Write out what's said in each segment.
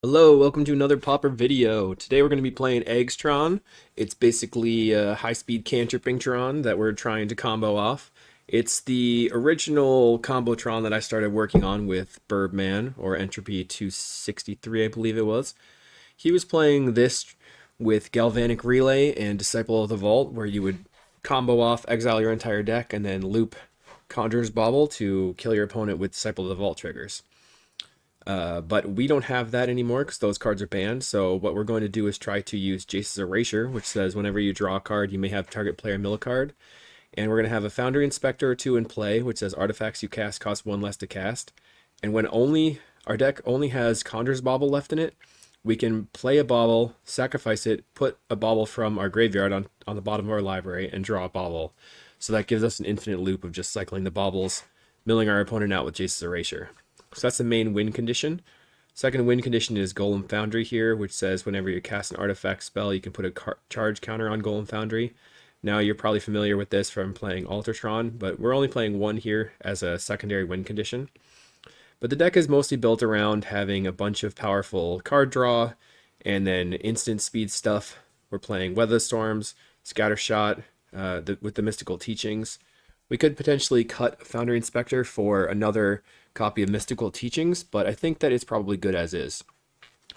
Hello, welcome to another Pauper video. Today we're going to be playing Eggs Tron. It's basically a high-speed Cantripping Tron that we're trying to combo off. It's the original combo Tron that I started working on with Birdman, or Entropy 263, I believe it was. He was playing this with Galvanic Relay and Disciple of the Vault, where you would combo off, exile your entire deck, and then loop Conjurer's Bauble to kill your opponent with Disciple of the Vault triggers. But we don't have that anymore because those cards are banned. So what we're going to do is try to use Jace's Erasure, which says whenever you draw a card, you may have target player mill a card. And we're going to have a Foundry Inspector or two in play, which says artifacts you cast cost one less to cast. And when our deck only has Conjurer's Bauble left in it, we can play a Bauble, sacrifice it, put a Bauble from our graveyard on the bottom of our library, and draw a Bauble. So that gives us an infinite loop of just cycling the Baubles, milling our opponent out with Jace's Erasure. So that's the main win condition. Second win condition is Golem Foundry here, which says whenever you cast an artifact spell, you can put a charge counter on Golem Foundry. Now you're probably familiar with this from playing Tron, but we're only playing one here as a secondary win condition. But the deck is mostly built around having a bunch of powerful card draw, and then instant speed stuff. We're playing Weather Storms, Scattershot, with the Mystical Teachings. We could potentially cut Foundry Inspector for another copy of Mystical Teachings, but I think that it's probably good as is.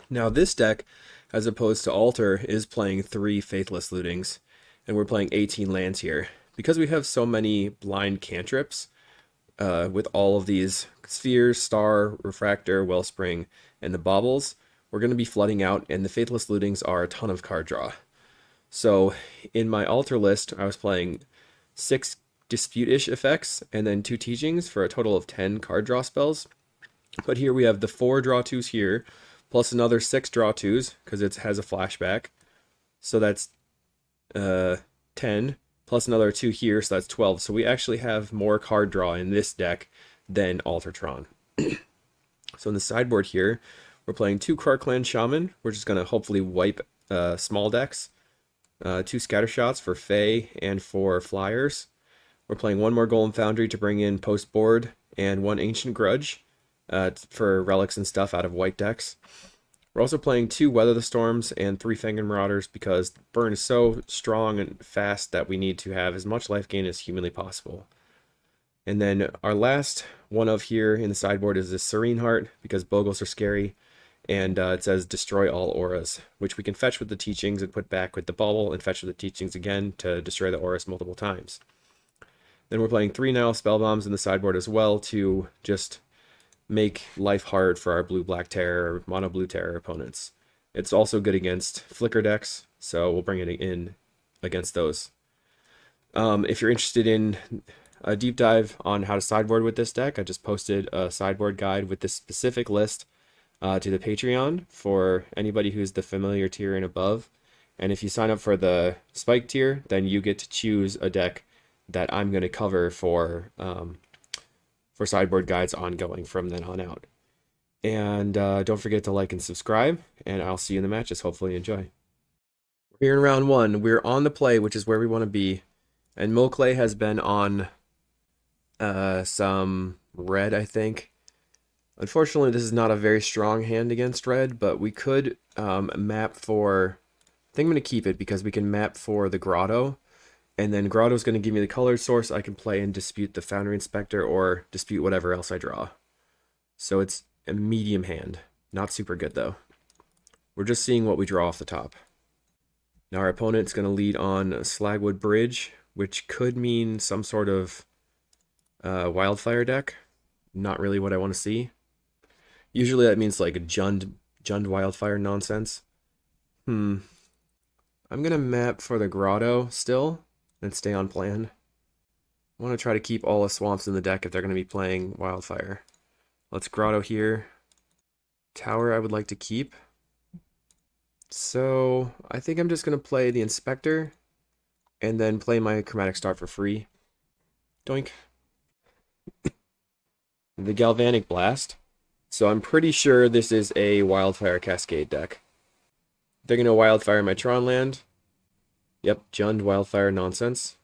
Now this deck, as opposed to Alter, is playing 3 Faithless Lootings, and we're playing 18 lands here. Because we have so many blind cantrips, with all of these Spheres, Star, Refractor, Wellspring, and the Baubles, we're going to be flooding out, and the Faithless Lootings are a ton of card draw. So in my Alter list, I was playing 6 Dispute-ish effects and then 2 Teachings for a total of 10 card draw spells. But here we have the 4 draw 2s here, plus another 6 draw 2s, because it has a flashback. So that's 10, plus another 2 here, so that's 12. So we actually have more card draw in this deck than Tron. So in the sideboard here, we're playing 2 Krark-Clan Shaman. We're just going to hopefully wipe small decks. 2 Scattershots for Fae and for Flyers. We're playing 1 more Golem Foundry to bring in post board, and 1 Ancient Grudge for relics and stuff out of white decks. We're also playing 2 Weather the Storms and 3 Fangren Marauders because burn is so strong and fast that we need to have as much life gain as humanly possible. And then our last one of here in the sideboard is this Serene Heart because Bogles are scary, and it says destroy all auras, which we can fetch with the Teachings and put back with the Bauble and fetch with the Teachings again to destroy the auras multiple times. Then we're playing 3 Nile Spellbombs in the sideboard as well to just make life hard for our blue-black terror or mono-blue terror opponents. It's also good against flicker decks, so we'll bring it in against those. If you're interested in a deep dive on how to sideboard with this deck, I just posted a sideboard guide with this specific list to the Patreon for anybody who's the familiar tier and above. And if you sign up for the spike tier, then you get to choose a deck that I'm going to cover for sideboard guides ongoing from then on out. And don't forget to like and subscribe, and I'll see you in the matches. Hopefully you enjoy. We're here in round 1. We're on the play, which is where we want to be. And Milclay has been on some red, I think. Unfortunately, this is not a very strong hand against red, but we could map for... I think I'm going to keep it because we can map for the Grotto. And then Grotto's going to give me the colored source. I can play and dispute the Foundry Inspector or dispute whatever else I draw. So it's a medium hand. Not super good, though. We're just seeing what we draw off the top. Now our opponent's going to lead on Slagwood Bridge, which could mean some sort of Wildfire deck. Not really what I want to see. Usually that means like a Jund Wildfire nonsense. I'm going to map for the Grotto still and stay on plan. I want to try to keep all the swamps in the deck if they're going to be playing Wildfire. Let's Grotto here. Tower I would like to keep. So I think I'm just going to play the Inspector and then play my Chromatic Star for free. Doink. The Galvanic Blast. So I'm pretty sure this is a Wildfire Cascade deck. They're going to Wildfire my Tron land. Yep, Jund Wildfire nonsense.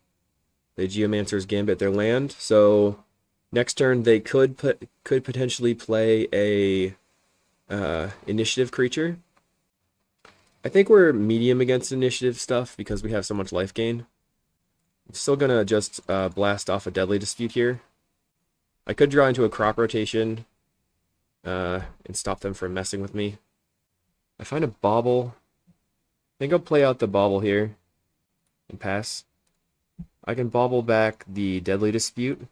They Geomancer's Gambit their land. So next turn they could potentially play a initiative creature. I think we're medium against initiative stuff because we have so much life gain. I'm still gonna just blast off a Deadly Dispute here. I could draw into a crop rotation and stop them from messing with me. I find a Bauble. I think I'll play out the Bauble here and pass. I can Bauble back the Deadly Dispute.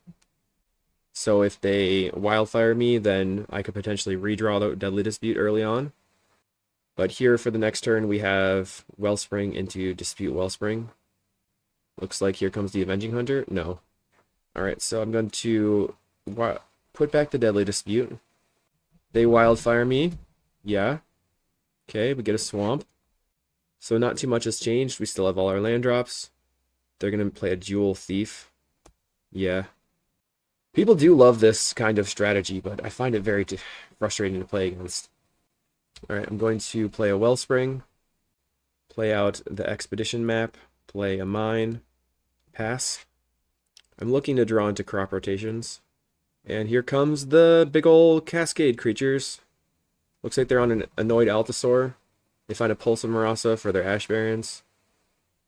So if they Wildfire me, then I could potentially redraw the Deadly Dispute early on. But here for the next turn, we have Wellspring into Dispute Wellspring. Looks like here comes the Avenging Hunter. No. Alright, so I'm going to put back the Deadly Dispute. They Wildfire me. Yeah. Okay, we get a Swamp. So not too much has changed. We still have all our land drops. They're going to play a Jewel Thief. Yeah. People do love this kind of strategy, but I find it very frustrating to play against. Alright, I'm going to play a Wellspring, play out the Expedition map, play a Mine, pass. I'm looking to draw into crop rotations. And here comes the big ol' Cascade creatures. Looks like they're on an Annoyed Altasaur. They find a Pulse of Marasa for their Ash Barrens.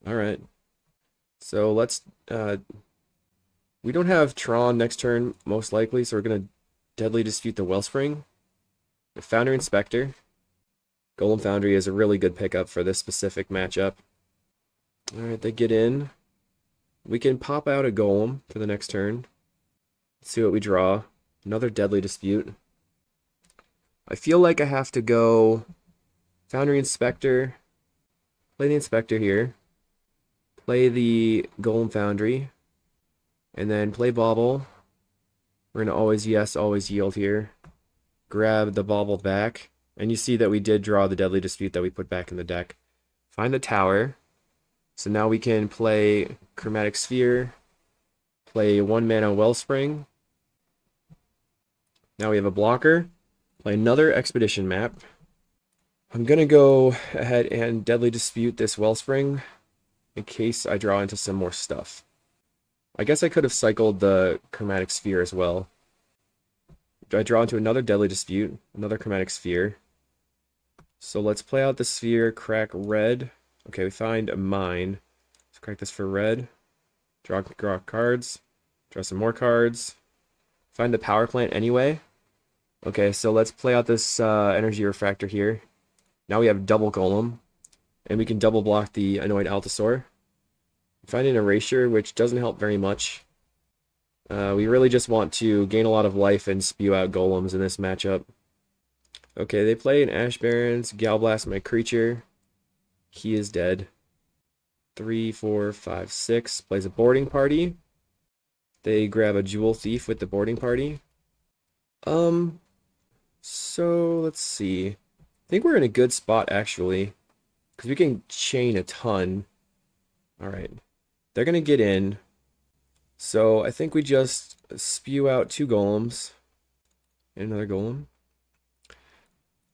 Alright. So let's... we don't have Tron next turn, most likely, so we're going to Deadly Dispute the Wellspring. The Foundry Inspector. Golem Foundry is a really good pickup for this specific matchup. Alright, they get in. We can pop out a Golem for the next turn. Let's see what we draw. Another Deadly Dispute. I feel like I have to go Foundry Inspector. Play the Inspector here. Play the Golem Foundry. And then play Bauble. We're going to always yes, always yield here. Grab the Bauble back. And you see that we did draw the Deadly Dispute that we put back in the deck. Find the Tower. So now we can play Chromatic Sphere. Play 1-mana Wellspring. Now we have a blocker. Play another Expedition map. I'm going to go ahead and Deadly Dispute this Wellspring in case I draw into some more stuff. I guess I could have cycled the Chromatic Sphere as well. I draw into another Deadly Dispute, another Chromatic Sphere. So let's play out the Sphere, crack red. Okay, we find a Mine. Let's crack this for red. Draw cards. Draw some more cards. Find the Power Plant anyway. Okay, so let's play out this Energy Refractor here. Now we have double Golem. And we can double block the Annoyed Altasaur. Find an Erasure, which doesn't help very much. We really just want to gain a lot of life and spew out Golems in this matchup. Okay, they play an Ash Barrens, Galblast my creature. He is dead. 3, 4, 5, 6. Plays a Boarding Party. They grab a Jewel Thief with the Boarding Party. So let's see. I think we're in a good spot actually, because we can chain a ton. Alright. They're going to get in. So I think we just spew out 2 Golems. And another Golem.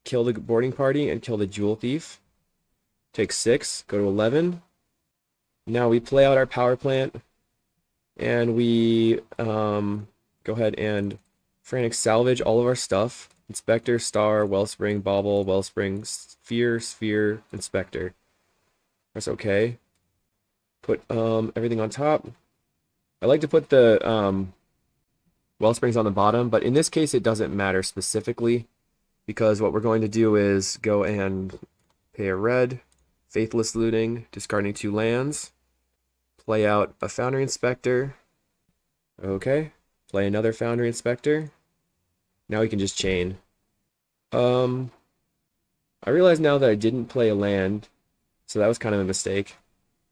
Kill the Boarding Party and kill the Jewel Thief. Take 6, go to 11. Now we play out our Power Plant. And we go ahead and Frantic Salvage all of our stuff. Inspector, Star, Wellspring, Bauble, Wellspring, Sphere, Sphere, Inspector. That's okay. Put everything on top. I like to put the Wellsprings on the bottom, but in this case it doesn't matter specifically, because what we're going to do is go and pay a red, Faithless Looting, discarding 2 lands, play out a Foundry Inspector. Okay, play another Foundry Inspector. Now we can just chain. I realize now that I didn't play a land, so that was kind of a mistake.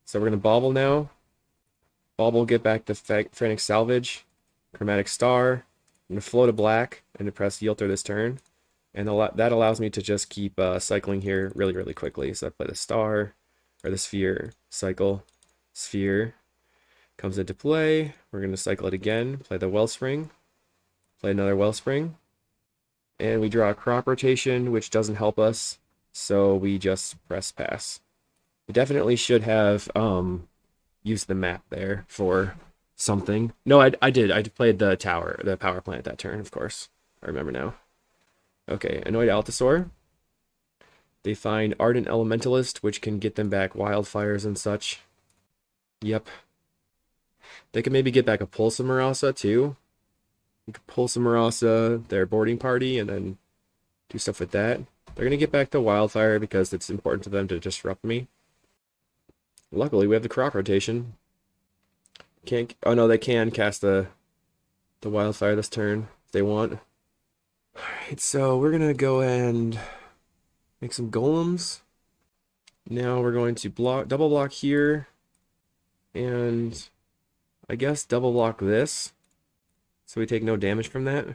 So we're going to Bauble now. Bauble, get back the Frantic Salvage. Chromatic Star. I'm going to float a black and press Yielter this turn. And that allows me to just keep cycling here really, really quickly. So I play the Star, or the Sphere, cycle. Sphere comes into play. We're going to cycle it again. Play the Wellspring. Play another Wellspring. And we draw a crop rotation, which doesn't help us. So we just press pass. We definitely should have used the map there for something. No, I did. I played the tower, the power plant that turn, of course. I remember now. Okay, Annoyed Allosaur. They find Ardent Elementalist, which can get them back wildfires and such. Yep. They can maybe get back a Pulsamarasa too. You can Pulsamarasa their boarding party and then do stuff with that. They're gonna get back the wildfire because it's important to them to disrupt me. Luckily, we have the crop rotation. Can't. Oh no, they can cast the wildfire this turn if they want. Alright, so we're gonna go and make some golems. Now we're going to double block here, and I guess double block this, so we take no damage from that.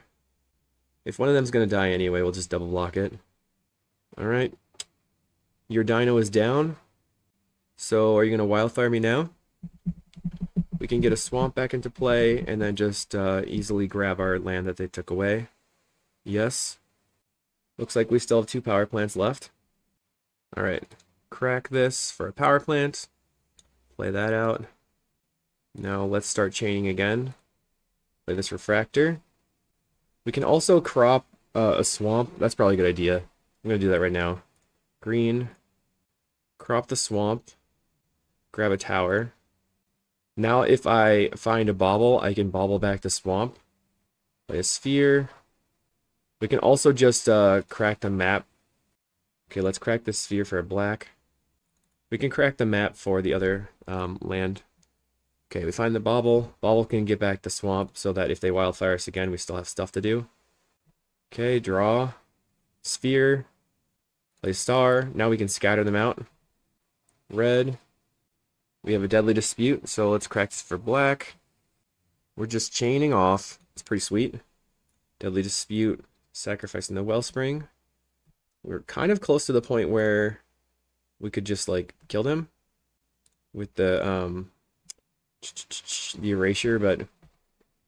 If one of them's gonna die anyway, we'll just double block it. Alright. Your dino is down. So are you gonna wildfire me now? We can get a swamp back into play and then just easily grab our land that they took away. Yes. Looks like we still have 2 power plants left. Alright. Crack this for a power plant. Play that out. Now let's start chaining again. Play this refractor. We can also crop a swamp. That's probably a good idea. I'm going to do that right now. Green. Crop the swamp. Grab a tower. Now if I find a bauble, I can bauble back the swamp. Play a sphere. We can also just crack the map. Okay, let's crack the sphere for a black. We can crack the map for the other land. Okay, we find the bauble. Bauble can get back the swamp so that if they wildfire us again, we still have stuff to do. Okay, draw. Sphere. Play star. Now we can scatter them out. Red. We have a deadly dispute, so let's crack this for black. We're just chaining off. It's pretty sweet. Deadly dispute. Sacrificing the wellspring. We're kind of close to the point where we could just like kill them with the erasure, but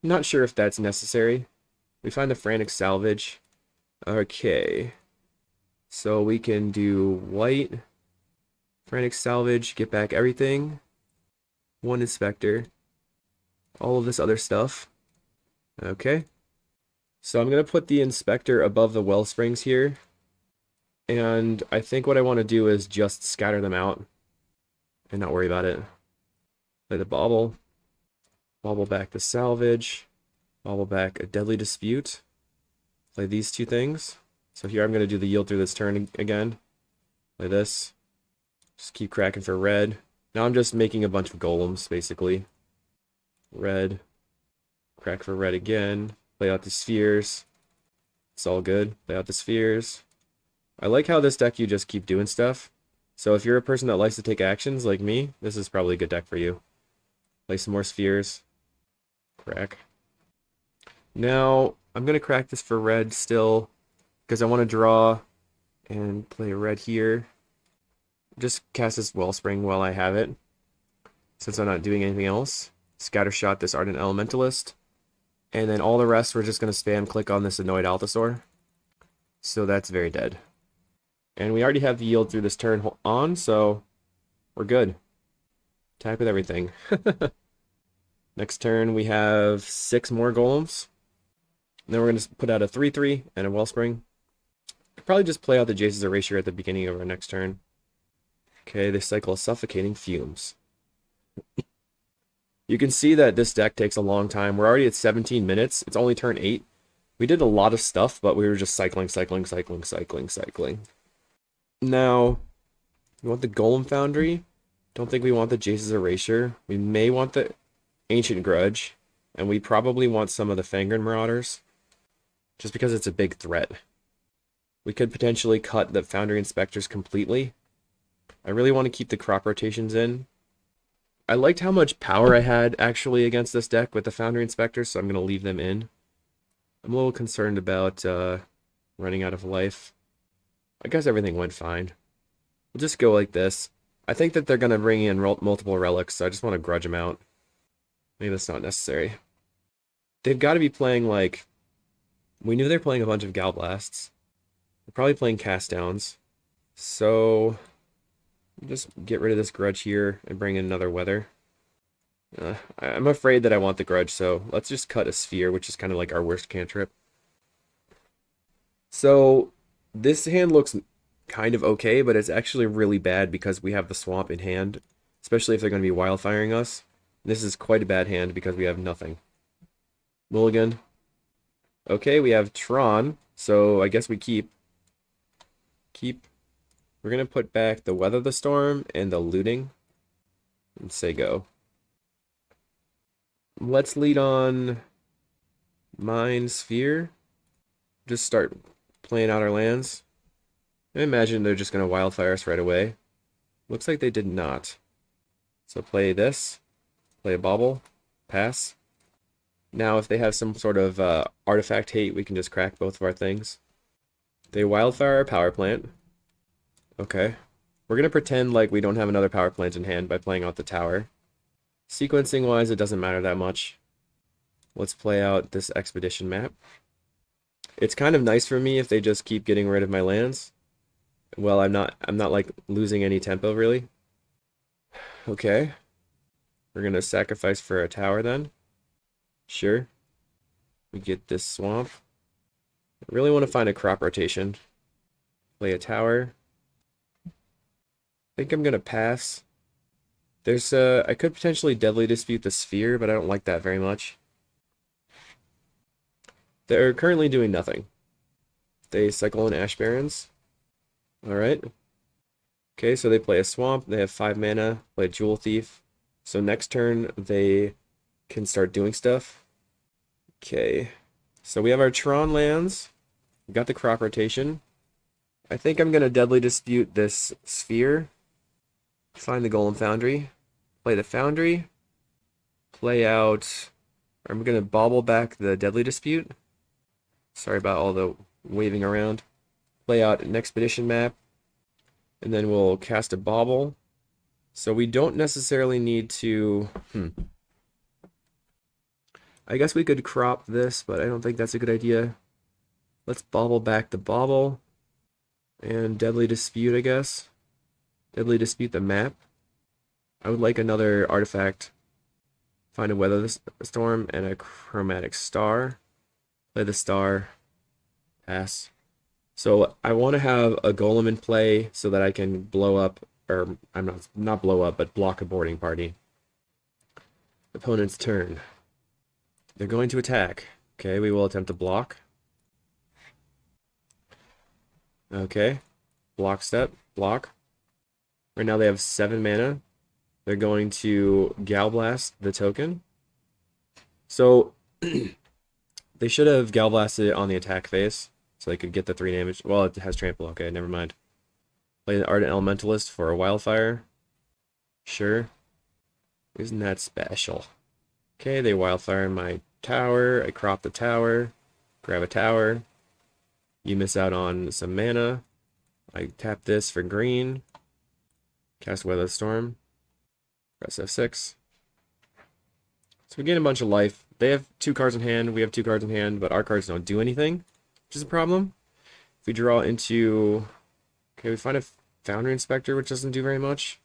not sure if that's necessary. We find the frantic salvage. Okay, so we can do white, frantic salvage, get back everything, 1 inspector, all of this other stuff. Okay, so I'm gonna put the inspector above the wellsprings here, and I think what I want to do is just scatter them out and not worry about it. Play the bauble. Bauble back the salvage. Bauble back a deadly dispute. Play these 2 things. So here I'm going to do the yield through this turn again. Play this. Just keep cracking for red. Now I'm just making a bunch of golems, basically. Red. Crack for red again. Play out the spheres. It's all good. Play out the spheres. I like how this deck you just keep doing stuff. So if you're a person that likes to take actions like me, this is probably a good deck for you. Play some more spheres. Crack. Now, I'm going to crack this for red still, because I want to draw and play red here. Just cast this wellspring while I have it, since I'm not doing anything else. Scattershot this Ardent Elementalist. And then all the rest, we're just going to spam click on this Annoyed Allosaur. So that's very dead. And we already have the yield through this turn on, so we're good. Attack with everything. Next turn, we have 6 more golems. And then we're going to put out a 3/3 and a wellspring. Probably just play out the Jace's Erasure at the beginning of our next turn. Okay, they cycle Suffocating Fumes. You can see that this deck takes a long time. We're already at 17 minutes. It's only turn 8. We did a lot of stuff, but we were just cycling. Now, we want the Golem Foundry. Don't think we want the Jace's Erasure. We may want the Ancient Grudge. And we probably want some of the Fangren Marauders. Just because it's a big threat. We could potentially cut the Foundry Inspectors completely. I really want to keep the crop rotations in. I liked how much power I had actually against this deck with the Foundry Inspectors, so I'm going to leave them in. I'm a little concerned about running out of life. I guess everything went fine. We'll just go like this. I think that they're going to bring in multiple relics, so I just want to grudge them out. Maybe that's not necessary. They've got to be playing like... We knew they're playing a bunch of Galblasts. They're probably playing Cast Downs. So... just get rid of this grudge here and bring in another weather. I'm afraid that I want the grudge, so let's just cut a sphere, which is kind of like our worst cantrip. So this hand looks kind of okay, but it's actually really bad because we have the swamp in hand, especially if they're going to be wildfiring us. This is quite a bad hand because we have nothing. Mulligan. Okay, we have Tron, so I guess we keep. We're going to put back the Weather the Storm and the Looting and say go. Let's lead on Mind Sphere. Just start playing out our lands. I imagine they're just going to wildfire us right away. Looks like they did not. So play this, play a bauble, pass. Now if they have some sort of artifact hate, we can just crack both of our things. They wildfire our power plant. Okay. We're going to pretend like we don't have another power plant in hand by playing out the tower. Sequencing wise, it doesn't matter that much. Let's play out this expedition map. It's kind of nice for me if they just keep getting rid of my lands. Well, I'm not like losing any tempo really. Okay. We're gonna sacrifice for a tower then. Sure. We get this swamp. I really want to find a crop rotation. Play a tower. I think I'm gonna pass. There's I could potentially Deadly Dispute the Sphere, but I don't like that very much. They're currently doing nothing. They cycle in Ash Barrens. Alright. Okay, so they play a swamp, they have 5 mana, play Jewel Thief. So next turn they can start doing stuff. Okay. So we have our Tron lands. We got the crop rotation. I think I'm gonna Deadly Dispute this Sphere. Find the Golem Foundry. Play the Foundry. Play out. I'm gonna bobble back the Deadly Dispute. Sorry about all the waving around. Play out an expedition map. And then we'll cast a bauble. So we don't necessarily need to... I guess we could crop this, but I don't think that's a good idea. Let's bauble back the bauble. And Deadly Dispute, I guess. Deadly Dispute the map. I would like another artifact. Find a Weather the Storm and a Chromatic Star. Play the star. Pass. So I want to have a golem in play so that I can blow up, or I'm not blow up, but block a boarding party. Opponent's turn. They're going to attack. Okay, we will attempt to block. Okay. Block step. Block. Right now they have 7 mana. They're going to Galblast the token. So they should have Galblasted it on the attack phase, so they could get the 3 damage. Well, it has trample. Okay, never mind. Play the Ardent Elementalist for a Wildfire. Sure. Isn't that special? Okay, they Wildfire my tower. I crop the tower. Grab a tower. You miss out on some mana. I tap this for green. Cast Weather Storm. Press F6. So we gain a bunch of life. They have 2 cards in hand. We have 2 cards in hand, but our cards don't do anything, which is a problem. If we draw into... Okay, we find a Foundry Inspector, which doesn't do very much.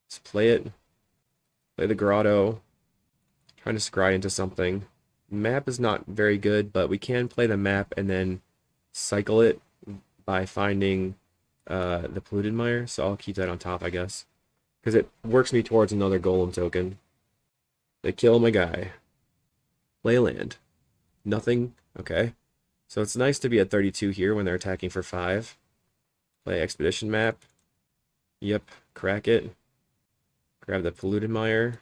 Let's play it. Play the Grotto. Trying to scry into something. Map is not very good, but we can play the map and then cycle it by finding the Polluted Mire, so I'll keep that on top, I guess. Because it works me towards another Golem token. They kill my guy. Play land. Nothing. Okay. So it's nice to be at 32 here when they're attacking for 5. Play Expedition map. Yep. Crack it. Grab the Polluted Mire.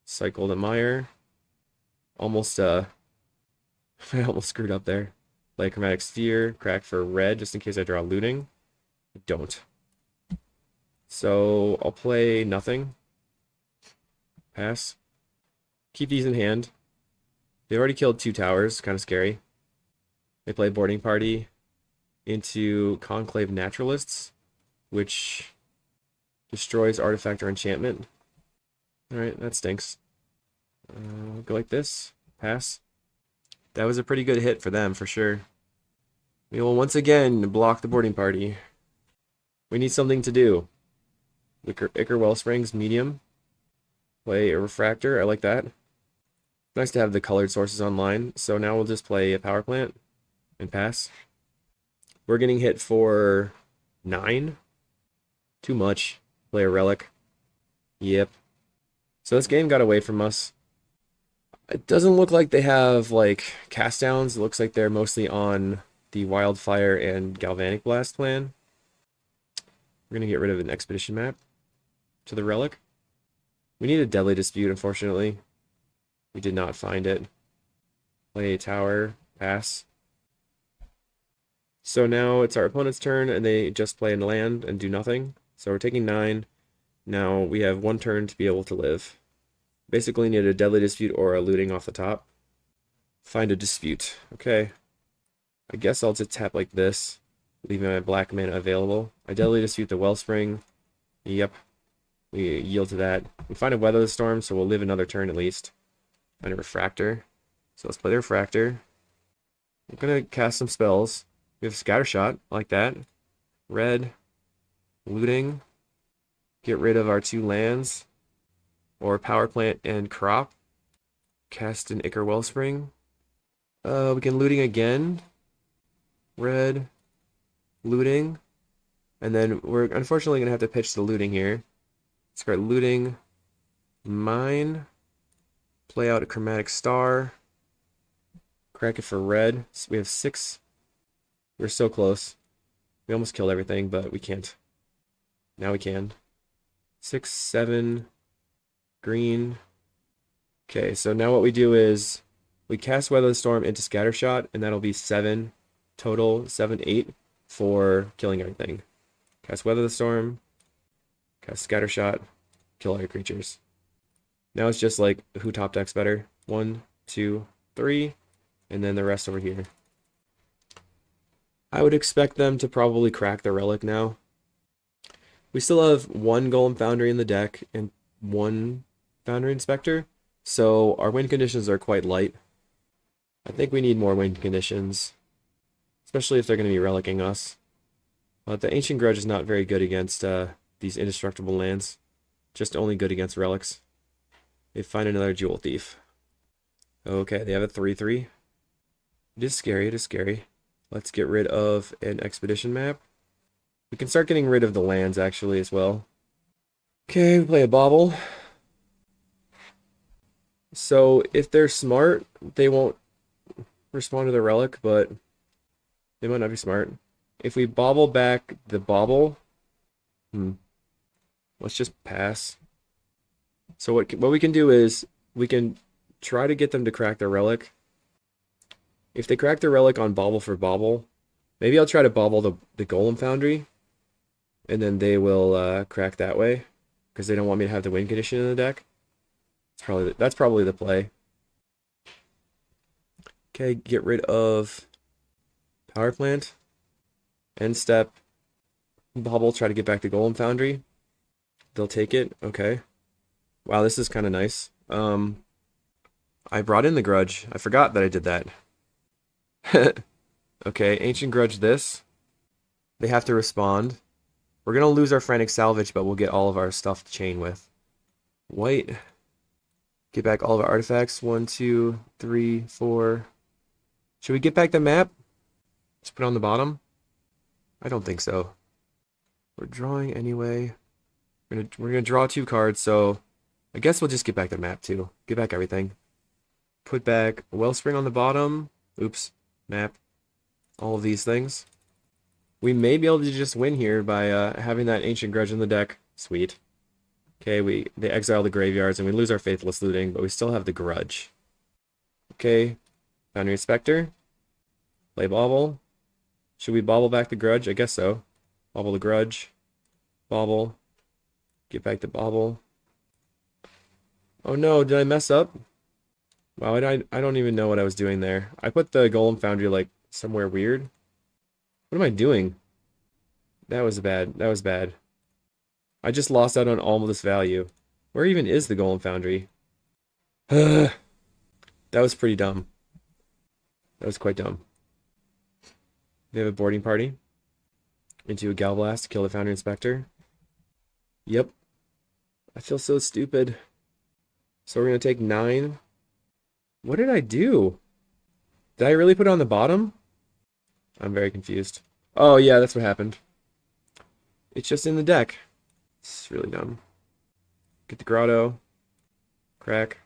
Cycle the Mire. Almost, I almost screwed up there. Play Chromatic Sphere. Crack for red just in case I draw Looting. I don't. So I'll play nothing. Pass. Keep these in hand. They already killed 2 towers, kind of scary. They play Boarding Party into Conclave Naturalists, which destroys artifact or enchantment. Alright, that stinks. Go like this. Pass. That was a pretty good hit for them, for sure. We will once again block the Boarding Party. We need something to do. Ichor Wellsprings, medium. Play a Refractor, I like that. Nice to have the colored sources online, so now we'll just play a Power Plant and pass. We're getting hit for 9. Too much. Play a relic. Yep. So this game got away from us. It doesn't look like they have, like, cast downs. It looks like they're mostly on the Wildfire and Galvanic Blast plan. We're going to get rid of an expedition map to the relic. We need a Deadly Dispute, unfortunately. We did not find it. Play a tower. Pass. So now it's our opponent's turn, and they just play in land and do nothing. So we're taking 9. Now we have 1 turn to be able to live. Basically need a Deadly Dispute or a looting off the top. Find a dispute. Okay. I guess I'll just tap like this, leaving my black mana available. I Deadly Dispute the Wellspring. Yep. We yield to that. We find a Weather the Storm, so we'll live another turn at least. Find a Refractor. So let's play the Refractor. I'm gonna cast some spells. We have Scattershot, like that. Red. Looting. Get rid of our 2 lands. Or Power Plant and Crop. Cast an Ichor Wellspring. We can Looting again. Red. Looting. And then we're unfortunately going to have to pitch the Looting here. Start Looting. Mine. Play out a Chromatic Star. Crack it for red. So we have 6. We're so close. We almost killed everything, but we can't. Now we can. 6, 7... green. Okay, so now what we do is we cast Weather the Storm into Scattershot, and that'll be 7 total, 7, 8 for killing everything. Cast Weather the Storm, cast Scattershot, kill all your creatures. Now it's just like who top decks better. 1, 2, 3, and then the rest over here. I would expect them to probably crack the relic now. We still have 1 Golem Foundry in the deck and 1 Foundry Inspector, so our win conditions are quite light. I think we need more win conditions, especially if they're going to be relicking us. But the Ancient Grudge is not very good against these indestructible lands, just only good against relics. They find another Jewel Thief. Okay, they have a 3/3. It is scary, it is scary. Let's get rid of an Expedition map. We can start getting rid of the lands, actually, as well. Okay, we play a Bauble. So, if they're smart, they won't respond to the relic, but they might not be smart. If we Bauble back the Bauble, let's just pass. So what we can do is, we can try to get them to crack their relic. If they crack their relic on Bauble for Bauble, maybe I'll try to Bauble the Golem Foundry, and then they will crack that way, because they don't want me to have the win condition in the deck. That's probably the play. Okay, get rid of Power Plant. End step. Bauble, try to get back to Golem Foundry. They'll take it. Okay. Wow, this is kind of nice. I brought in the Grudge. I forgot that I did that. Okay, Ancient Grudge this. They have to respond. We're going to lose our Frantic Salvage, but we'll get all of our stuff to chain with. White. Get back all of our artifacts. 1, 2, 3, 4. Should we get back the map? Just put it on the bottom? I don't think so. We're drawing anyway. We're gonna draw 2 cards, so I guess we'll just get back the map too. Get back everything. Put back Wellspring on the bottom. Oops. Map. All of these things. We may be able to just win here by having that Ancient Grudge in the deck. Sweet. Okay, they exile the graveyards and we lose our Faithless Looting, but we still have the Grudge. Okay, Foundry Inspector. Play Bauble. Should we Bauble back the Grudge? I guess so. Bauble the Grudge. Bauble. Get back the Bauble. Oh no, did I mess up? Wow, I don't even know what I was doing there. I put the Golem Foundry like somewhere weird. What am I doing? That was bad. That was bad. I just lost out on all of this value. Where even is the Golem Foundry? That was pretty dumb. That was quite dumb. They have a boarding party. Into a Galblast to kill the Foundry Inspector. Yep. I feel so stupid. So we're going to take 9. What did I do? Did I really put it on the bottom? I'm very confused. Oh yeah, that's what happened. It's just in the deck. It's really dumb. Get the grotto. Crack.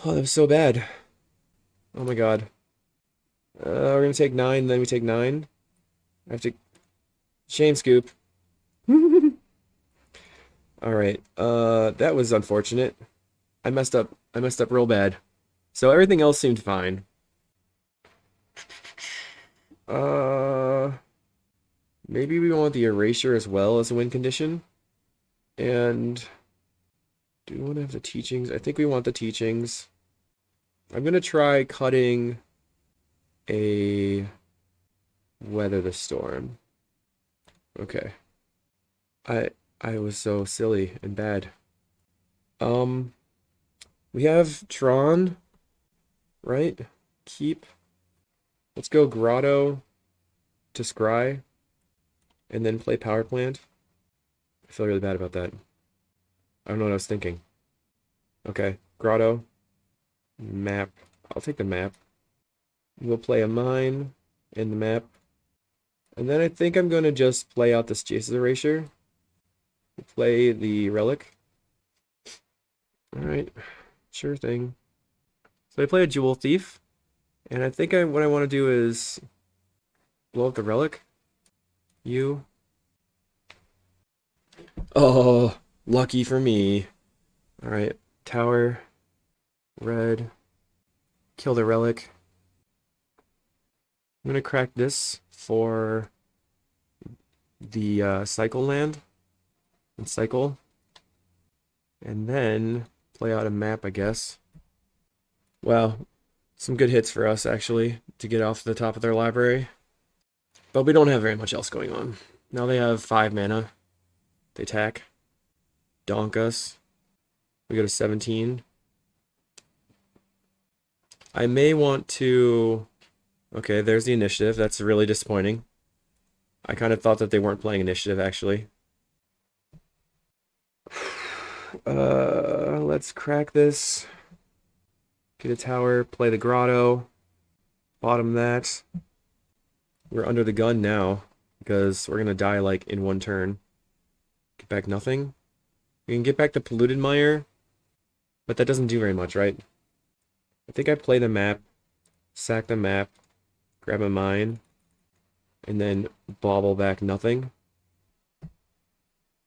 Oh, that was so bad. Oh my god. We're gonna take 9, then we take 9. I have to... Shame scoop. Alright, that was unfortunate. I messed up real bad. So everything else seemed fine. Maybe we want the erasure as well as a win condition. And do we want to have the teachings? I think we want the teachings. I'm gonna try cutting a weather the storm. Okay. I was so silly and bad. We have Tron, right? Keep. Let's go Grotto to Scry, and then play Power Plant. I feel really bad about that. I don't know what I was thinking. Okay, Grotto, map. I'll take the map. We'll play a mine in the map. And then I think I'm going to just play out this Jace's Erasure. Play the Relic. Alright, sure thing. So I play a Jewel Thief. And I think what I want to do is blow up the Relic. You. Oh, lucky for me. Alright, Tower. Red. Kill the Relic. I'm going to crack this for the cycle land. And cycle. And then play out a map, I guess. Wow. Some good hits for us, actually, to get off the top of their library. But we don't have very much else going on. Now they have 5 mana. They attack. Donk us. We go to 17. I may want to... Okay, there's the initiative. That's really disappointing. I kind of thought that they weren't playing initiative, actually. Let's crack this. Get a tower, play the grotto. Bottom that. We're under the gun now, because we're gonna die, like, in one turn. Get back nothing. We can get back the Polluted Mire, but that doesn't do very much, right? I think I play the map, sack the map, grab a mine, and then bobble back nothing.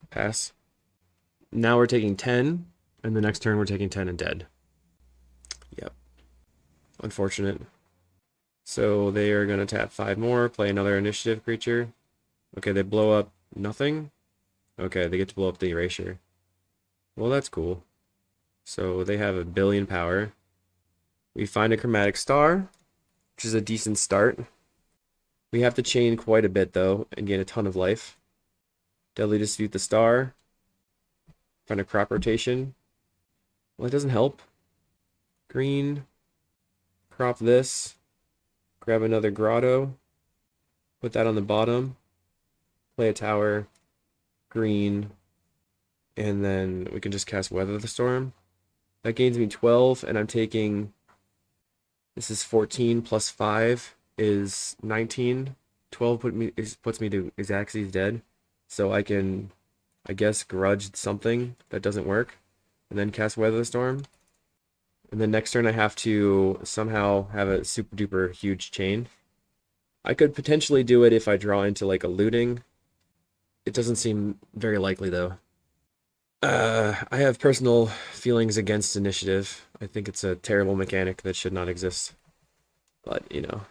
Pass. Now we're taking 10, and the next turn we're taking 10 and dead. Yep. Unfortunate. So they are going to tap 5 more, play another initiative creature. Okay, they blow up nothing. Okay, they get to blow up the erasure. Well, that's cool. So they have 1 billion power. We find a chromatic star, which is a decent start. We have to chain quite a bit, though, and gain a ton of life. Deadly Dispute the star. Find a crop rotation. Well, it doesn't help. Green. Crop this. Grab another grotto. Put that on the bottom. Play a tower. Green. And then we can just cast Weather the Storm. That gains me 12, and I'm taking... This is 14 plus 5 is 19. 12 puts me to Xaxes dead. So I can, I guess, grudge something that doesn't work. And then cast Weather the Storm. And then next turn I have to somehow have a super duper huge chain. I could potentially do it if I draw into like a looting. It doesn't seem very likely though. I have personal feelings against initiative. I think it's a terrible mechanic that should not exist. But, you know.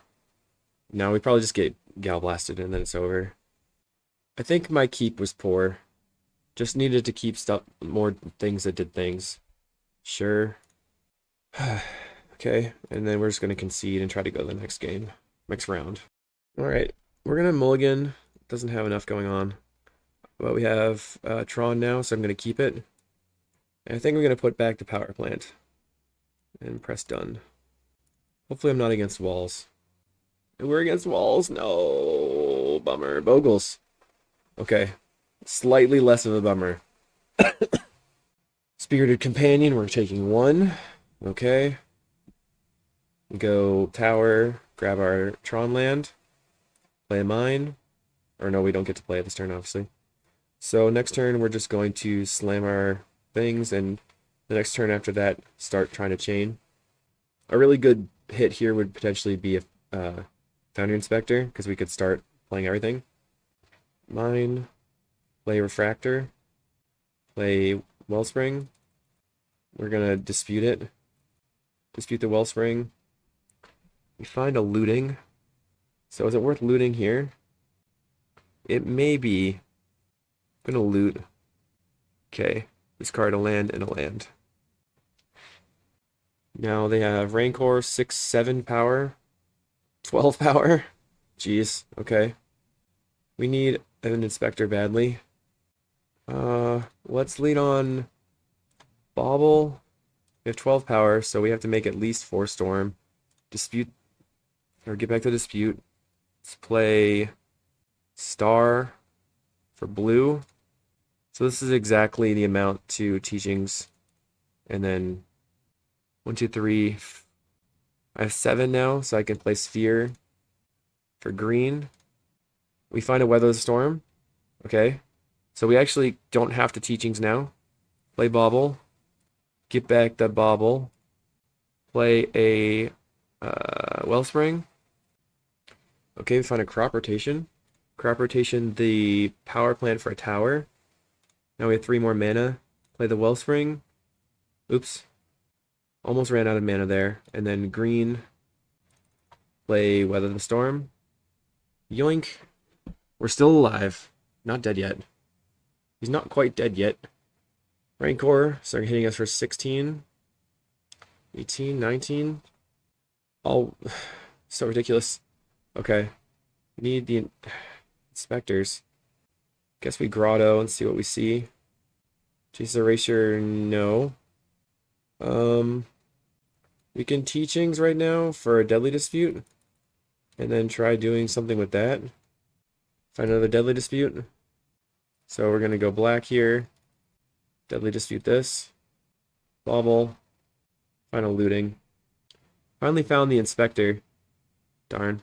Now we probably just get Gal Blasted and then it's over. I think my keep was poor. Just needed to keep more things that did things. Sure. Okay, and then we're just going to concede and try to go to the next game. Next round. Alright, we're going to mulligan. Doesn't have enough going on. But we have Tron now, so I'm going to keep it. And I think I'm going to put back the power plant. And press done. Hopefully I'm not against walls. And we're against walls? No, bummer. Bogles. Okay, slightly less of a bummer. Spirited Companion, we're taking 1. Okay. Go tower, grab our Tron land. play a mine. Or no, we don't get to play it this turn, obviously. So next turn, we're just going to slam our things, and the next turn after that, start trying to chain. A really good hit here would potentially be a Foundry Inspector, because we could start playing everything. Mine, play Refractor, play Wellspring. We're going to dispute it. Dispute the Wellspring. We find a looting. So is it worth looting here? It may be. I'm going to loot. Okay, discard a land and a land. Now they have Rancor, 6, 7 power, 12 power. Jeez, okay. We need an Inspector badly. Let's lead on Bauble. We have 12 power, so we have to make at least 4 Storm. Dispute, or get back to Dispute. Let's play Star for blue. So this is exactly the amount to Teachings. And then 1, 2, 3. I have 7 now, so I can play Sphere for green. We find a Weather the Storm. Okay. So we actually don't have to Teachings now. Play Bauble. Get back the Bauble. Play a Wellspring. Okay, we find a Crop Rotation. Crop Rotation, the power plant for a tower. Now we have 3 more mana. Play the Wellspring. Oops. Almost ran out of mana there. And then green. Play Weather the Storm. Yoink. We're still alive. Not dead yet. He's not quite dead yet. Rancor started hitting us for 16. 18, 19. Oh, so ridiculous. Okay. Need the Inspectors. Guess we Grotto and see what we see. Jace's Erasure, no. We can Teachings right now for a Deadly Dispute. And then try doing something with that. Find another Deadly Dispute. So we're going to go black here. Deadly Dispute this. Bauble. Final looting. Finally found the Inspector. Darn.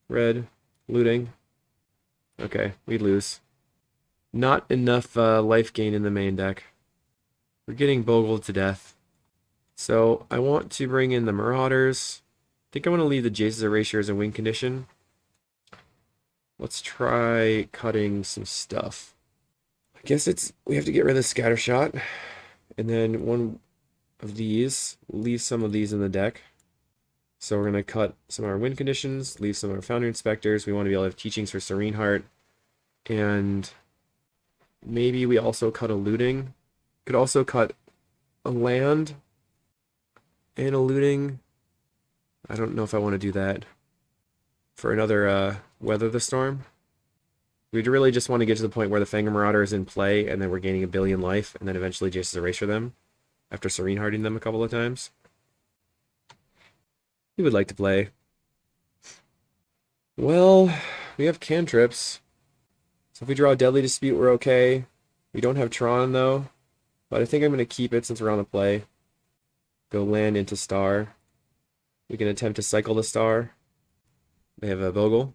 Red. Looting. Okay, we lose. Not enough life gain in the main deck. We're getting Bogled to death. So I want to bring in the Marauders. I think I want to leave the Jace's Erasure as a win condition. Let's try cutting some stuff. I guess we have to get rid of the Scattershot. And then one of these, leave some of these in the deck. So we're going to cut some of our win conditions, leave some of our Foundry Inspectors. We want to be able to have Teachings for Serene Heart. And maybe we also cut a looting. Could also cut a land and a looting. I don't know if I want to do that. For another Weather the Storm. We'd really just want to get to the point where the Fangor Marauder is in play, and then we're gaining 1 billion life, and then eventually Jace's Erasure them, after Serene Hearting them a couple of times. We would like to play. Well, we have cantrips. So if we draw a Deadly Dispute, we're okay. We don't have Tron, though. But I think I'm going to keep it since we're on the play. Go land into Star. We can attempt to cycle the Star. They have a Bogle.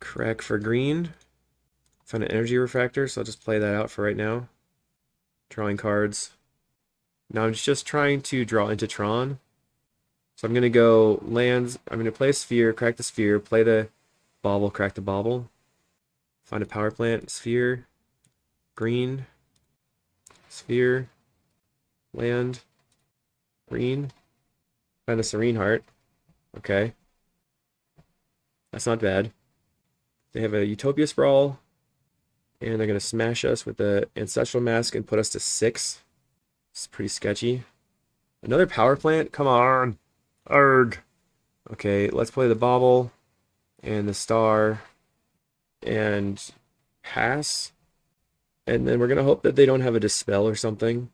Crack for green. Found an Energy Refractor, so I'll just play that out for right now. Drawing cards. Now I'm just trying to draw into Tron. So I'm going to go lands. I'm going to play a Sphere, crack the Sphere, play the Bauble, crack the Bauble. Find a power plant, Sphere, green, Sphere, land, green. Find a Serene Heart. Okay. That's not bad. They have a Utopia Sprawl, and they're going to smash us with the Ancestral Mask and put us to 6. It's pretty sketchy. Another power plant? Come on. Arg. Okay, let's play the Bauble and the Star and pass. And then we're going to hope that they don't have a Dispel or something.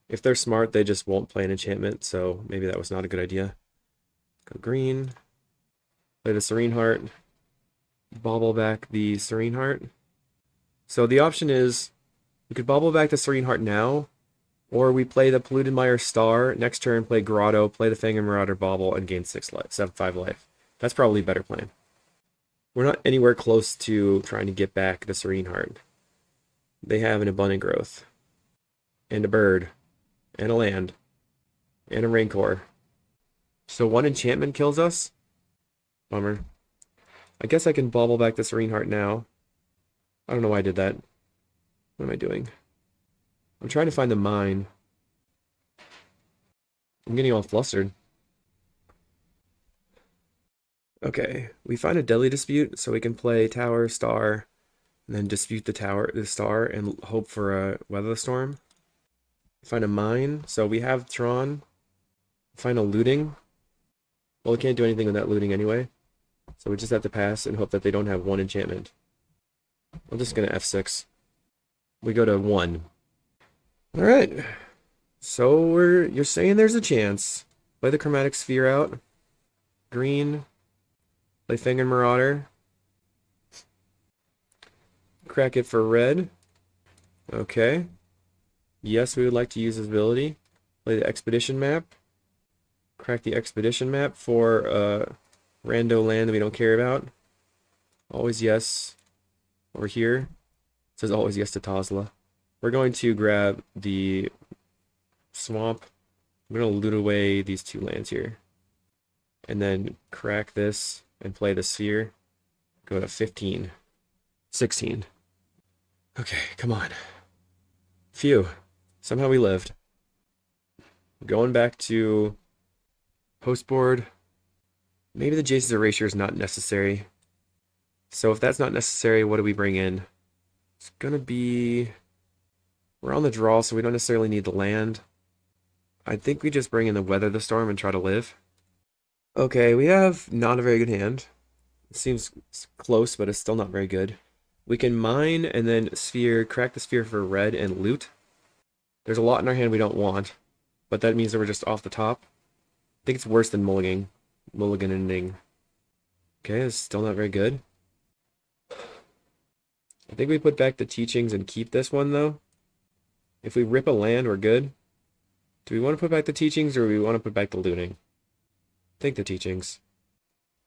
If they're smart, they just won't play an enchantment, so maybe that was not a good idea. Go green. Play the Serene Heart. Bauble back the Serene Heart. So the option is, we could Bauble back the Serene Heart now, Or we play the Polluted Mire Star, next turn play Grotto, play the Fang and Marauder Bauble, and gain 6 life, 5 life. That's probably a better plan. We're not anywhere close to trying to get back the Serene Heart. They have an Abundant Growth, and a bird, and a land, and a Rancor. So 1 enchantment kills us? Bummer. I guess I can bauble back the Serene Heart now. I don't know why I did that. What am I doing? I'm trying to find the mine. I'm getting all flustered. Okay, we find a Deadly Dispute, so we can play Tower, Star, and then dispute the star, and hope for a Weather the Storm. Find a mine, so we have Tron. Find a looting. Well, we can't do anything with that looting anyway, so we just have to pass and hope that they don't have 1 enchantment. I'm just gonna F6. We go to 1. Alright. So you're saying there's a chance. Play the Chromatic Sphere out. Green. Play Fang and Marauder. Crack it for red. Okay. Yes, we would like to use this ability. Play the Expedition map. Crack the Expedition map for rando land that we don't care about. Always yes. Over here. It says always yes to Tazla. We're going to grab the swamp. I'm going to loot away these 2 lands here. And then crack this and play the sphere. Go to 15. 16. Okay, come on. Phew. Somehow we lived. Going back to post board. Maybe the Jace's Erasure is not necessary. So if that's not necessary, what do we bring in? It's gonna be... We're on the draw, so we don't necessarily need the land. I think we just bring in the Weather the Storm and try to live. Okay, we have not a very good hand. It seems close, but it's still not very good. We can mine and then sphere, crack the sphere for red and loot. There's a lot in our hand we don't want, but that means that we're just off the top. I think it's worse than mulliganing. Okay, it's still not very good. I think we put back the Teachings and keep this one, though. If we rip a land, we're good. Do we want to put back the Teachings, or do we want to put back the looting? I think the Teachings.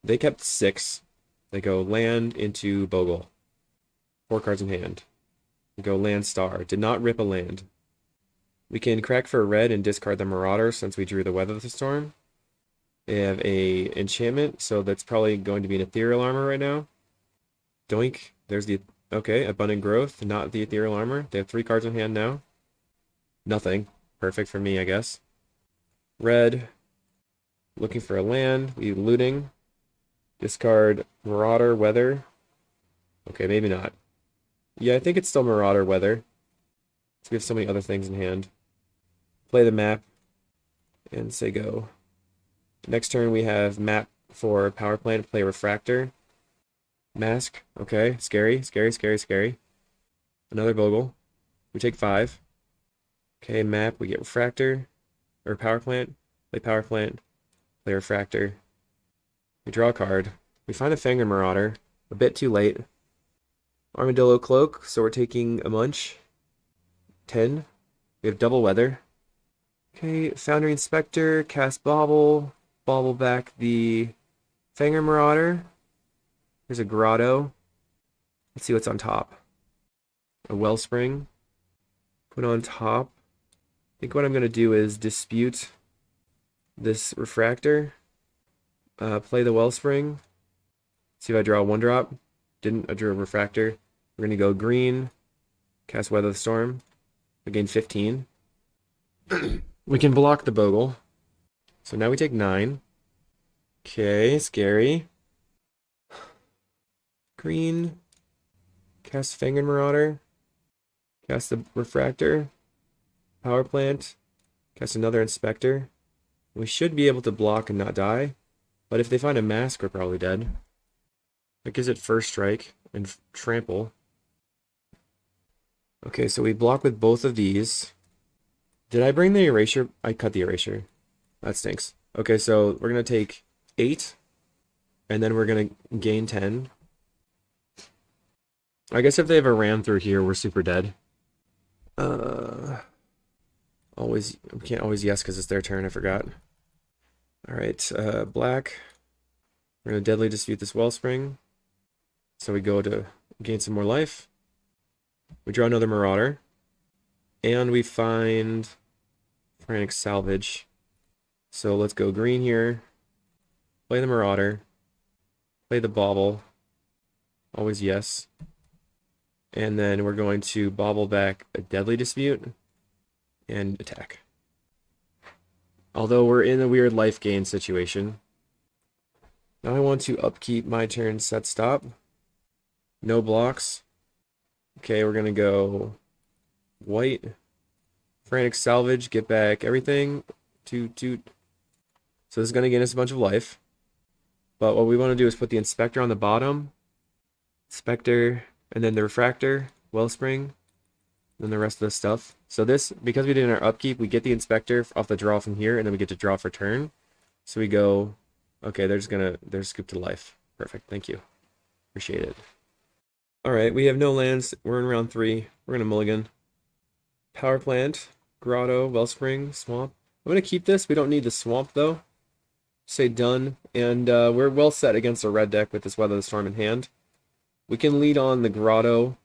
They kept 6. They go land into Bogle. 4 cards in hand. We go land star. Did not rip a land. We can crack for red and discard the Marauder since we drew the Weather of the Storm. They have a enchantment, so that's probably going to be an Ethereal Armor right now. Doink. There's the... Okay, Abundant Growth, not the Ethereal Armor. They have 3 cards in hand now. Nothing. Perfect for me, I guess. Red. Looking for a land. We looting. Discard Marauder, Weather. Okay, maybe not. Yeah, I think it's still Marauder, Weather. So we have so many other things in hand. Play the map. And say go. Next turn we have map for power plant. Play Refractor. Mask. Okay, scary, scary, scary, scary. Another Bogle. We take 5. Okay, map. We get Refractor. Or power plant. Play power plant. Play Refractor. We draw a card. We find a Fang and Marauder. A bit too late. Armadillo Cloak, so we're taking a munch. 10. We have double weather. Okay, Foundry Inspector, cast Bauble. Bauble back the Fanger Marauder. There's a Grotto. Let's see what's on top. A Wellspring. Put on top. I think what I'm going to do is dispute this Refractor. Play the Wellspring. See if I draw a 1-drop. Didn't. I drew a Refractor. We're going to go green. Cast Weather the Storm. We gain 15. We can block the Bogle. So now we take 9. Okay, scary. Green. Cast Fang and Marauder. Cast the Refractor. Power Plant. Cast another Inspector. We should be able to block and not die. But if they find a Mask, we're probably dead. That gives it first strike and trample. Okay, so we block with both of these. Did I bring the erasure? I cut the erasure. That stinks. Okay, so we're going to take 8. And then we're going to gain 10. I guess if they have a ram through here, we're super dead. I'll Always, we can't always yes because it's their turn, I forgot. Alright, black. We're going to deadly dispute this Wellspring. So we go to gain some more life. We draw another Marauder. And we find Frantic Salvage. So let's go green here. Play the Marauder. Play the Bauble. Always yes. And then we're going to bobble back a Deadly Dispute and attack. Although we're in a weird life gain situation. Now I want to upkeep my turn, set stop. No blocks. Okay, we're gonna go white. Frantic Salvage, get back everything. Toot. So this is gonna gain us a bunch of life. But what we want to do is put the Inspector on the bottom. Inspector, and then the Refractor, Wellspring, then the rest of the stuff. So this, because we did in our upkeep, we get the Inspector off the draw from here, and then we get to draw for turn. So we go, okay, they're scooped to life. Perfect, thank you. Appreciate it. Alright, we have no lands. We're in round 3. We're gonna mulligan. Power Plant, Grotto, Wellspring, Swamp. I'm gonna keep this. We don't need the Swamp though. Say done. And we're well set against a red deck with this Weather the Storm in hand. We can lead on the Grotto,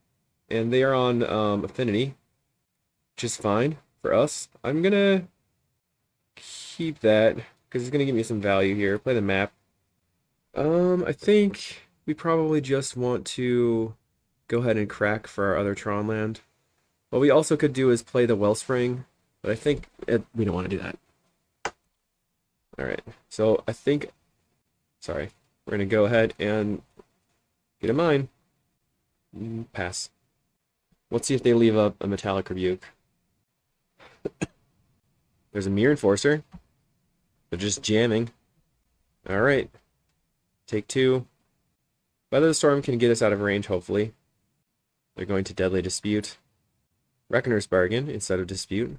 and they are on Affinity, which is fine for us. I'm gonna keep that because it's gonna give me some value here. Play the map. I think we probably just want to go ahead and crack for our other Tron land. What we also could do is play the Wellspring, but I think we don't want to do that. Alright, so I think, sorry, we're going to go ahead and get a mine. Pass. Let's see if they leave up a Metallic Rebuke. There's a Mirror Enforcer. They're just jamming. Alright, take 2. Weather the Storm can get us out of range, hopefully. They're going to Deadly Dispute. Reckoner's Bargain instead of Dispute.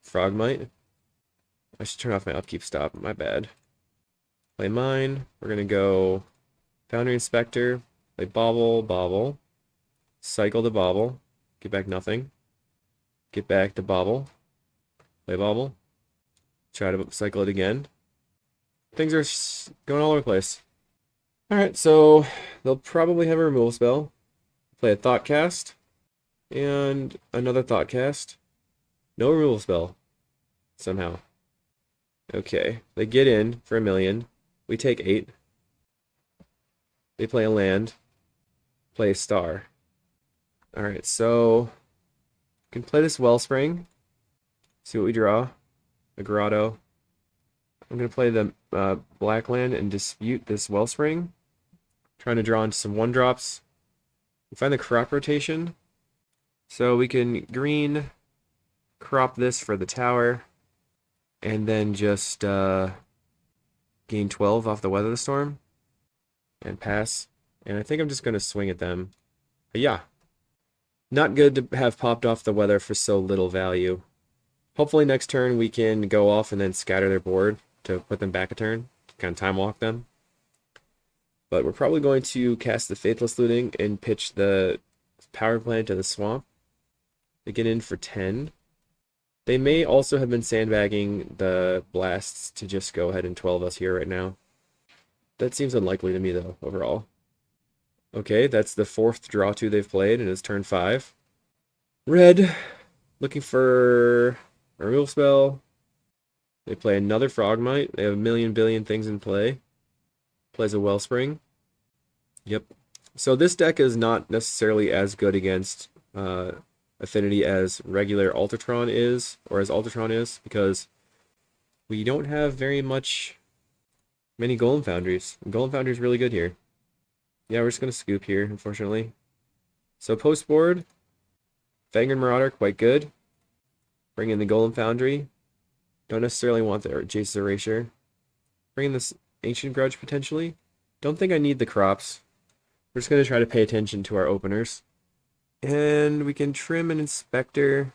Frogmite. I should turn off my upkeep stop. My bad. Play mine. We're going to go Foundry Inspector. Play Bobble. Cycle the Bobble. Get back nothing. Get back the Bobble. Play Bobble. Try to cycle it again. Things are going all over the place. Alright, so they'll probably have a removal spell. Play a Thoughtcast. And another Thoughtcast. No removal spell. Somehow. Okay, they get in for 1 million. We take 8. They play a land. Play a star. Alright, so we can play this Wellspring. See what we draw. A Grotto. I'm going to play the black land and dispute this Wellspring. Trying to draw into some 1-drops. We find the crop rotation. So we can green crop this for the tower. And then just gain 12 off the Weather the Storm. And pass. And I think I'm just going to swing at them. But yeah. Not good to have popped off the Weather for so little value. Hopefully next turn we can go off and then scatter their board to put them back a turn. Kind of time walk them. But we're probably going to cast the Faithless Looting and pitch the Power Plant to the Swamp. They get in for 10. They may also have been sandbagging the blasts to just go ahead and 12 us here right now. That seems unlikely to me, though, overall. Okay, that's the 4th draw 2 they've played, and it's turn 5. Red, looking for a removal spell. They play another Frogmite. They have a million billion things in play. Plays a Wellspring. Yep. So this deck is not necessarily as good against Affinity as regular Ultratron is, or as Ultratron is, because we don't have very many Golem Foundries. Golem Foundry is really good here. Yeah, we're just going to scoop here, unfortunately. So post board, Vanguard Marauder, quite good. Bring in the Golem Foundry. Don't necessarily want the Jace's Erasure. Bring in this Ancient Grudge, potentially. Don't think I need the crops. We're just going to try to pay attention to our openers. And we can trim an Inspector.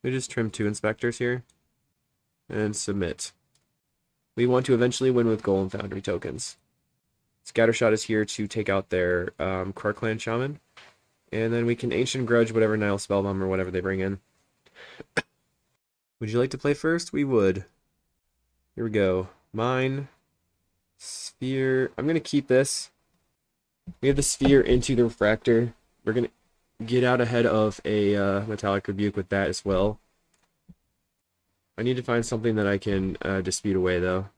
We just trim 2 Inspectors here. And submit. We want to eventually win with Golem Foundry tokens. Scattershot is here to take out their Clan Shaman. And then we can Ancient Grudge whatever Nile Spellbomb or whatever they bring in. Would you like to play first? We would. Here we go. Mine. Sphere. I'm going to keep this. We have the sphere into the refractor. We're going to get out ahead of a metallic rebuke with that as well. I need to find something that I can dispute away, though.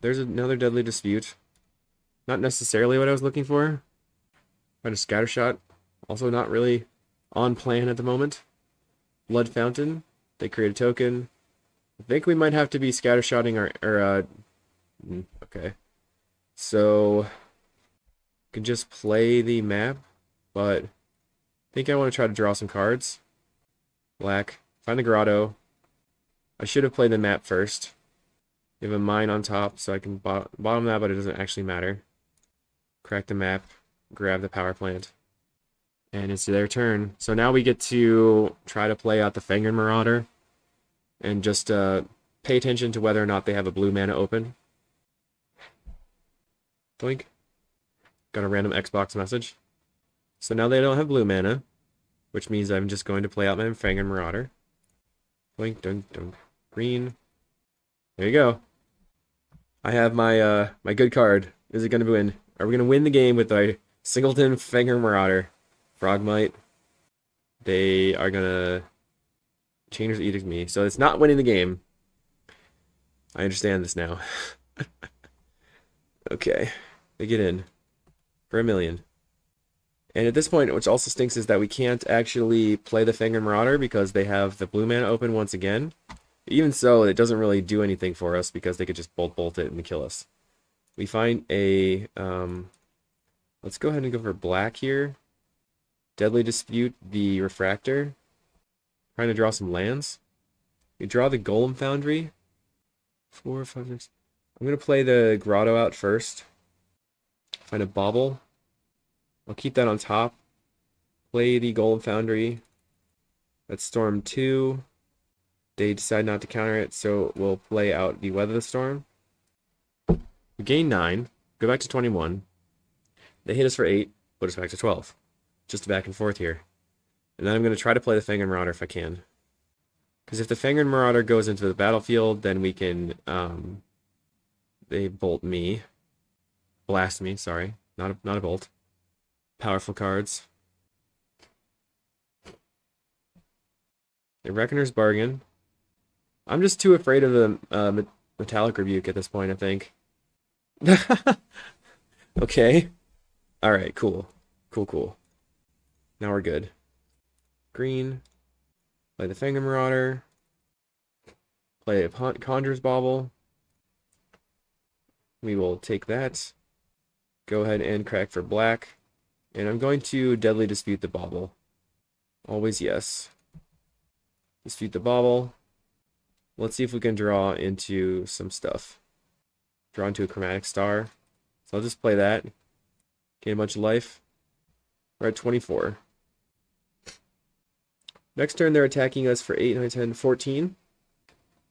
There's another deadly dispute. Not necessarily what I was looking for. Find a scatter shot. Also not really on plan at the moment. Blood Fountain. They create a token. I think we might have to be scattershotting our okay. So can just play the map, but I think I want to try to draw some cards. Black. Find the grotto. I should have played the map first. You have a mine on top, so I can bottom that, but it doesn't actually matter. Crack the map, grab the power plant, and it's their turn. So now we get to try to play out the Fangren Marauder, and just pay attention to whether or not they have a blue mana open. Blink. Got a random Xbox message. So now they don't have blue mana, which means I'm just going to play out my Fangren Marauder. Blink, dunk, dunk. Green. There you go. I have my my good card. Is it going to win? Are we going to win the game with a Singleton Fangren Marauder? Frogmite. They are going to Chainer's Edict me. So it's not winning the game. I understand this now. Okay. They get in. For $1 million. And at this point, which also stinks, is that we can't actually play the Fangren Marauder because they have the blue mana open once again. Even so, it doesn't really do anything for us because they could just bolt it and kill us. We find a... let's go ahead and go for black here. Deadly Dispute the Refractor. Trying to draw some lands. We draw the Golem Foundry. 4, 5, 6. I'm going to play the Grotto out first. Find a Bauble. I'll keep that on top. Play the Golem Foundry. That's Storm 2. They decide not to counter it, so we'll play out the Weather the Storm. We gain 9. Go back to 21. They hit us for 8. Put us back to 12. Just back and forth here. And then I'm going to try to play the Fangren Marauder if I can. Because if the Fangren Marauder goes into the battlefield, then we can... they bolt me. Blast me, sorry. Not a bolt. Powerful cards. The Reckoner's Bargain. I'm just too afraid of the Metallic Rebuke at this point, I think. Okay. Alright, cool. Cool. Now we're good. Green. Play the Fangren Marauder. Play a Conjurer's Bauble. We will take that. Go ahead and crack for black. And I'm going to Deadly Dispute the Bauble. Always yes. Dispute the Bauble. Let's see if we can draw into some stuff. Draw into a Chromatic Star. So I'll just play that. Gain a bunch of life. We're at 24. Next turn they're attacking us for 8, 9, 10, 14.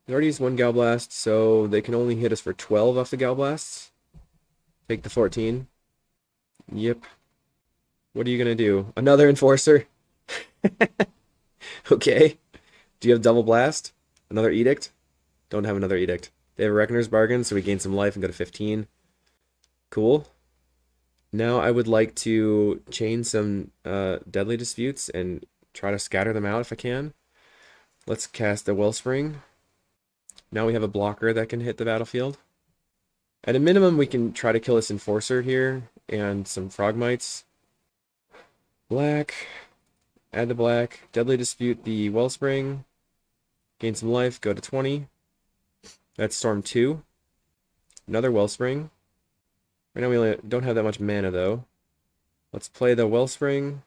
They already used 1 Gal Blast, so they can only hit us for 12 off the Gal Blasts. Take the 14. Yep. What are you going to do? Another Enforcer? Okay. Do you have Double Blast? Another Edict? Don't have another Edict. They have a Reckoner's Bargain, so we gain some life and go to 15. Cool. Now I would like to chain some Deadly Disputes and try to scatter them out if I can. Let's cast the Wellspring. Now we have a blocker that can hit the battlefield. At a minimum, we can try to kill this Enforcer here and some Frogmites. Black. Add the black. Deadly Dispute the Wellspring. Gain some life. Go to 20. That's Storm 2. Another Wellspring. Right now we only don't have that much mana, though. Let's play the Wellspring.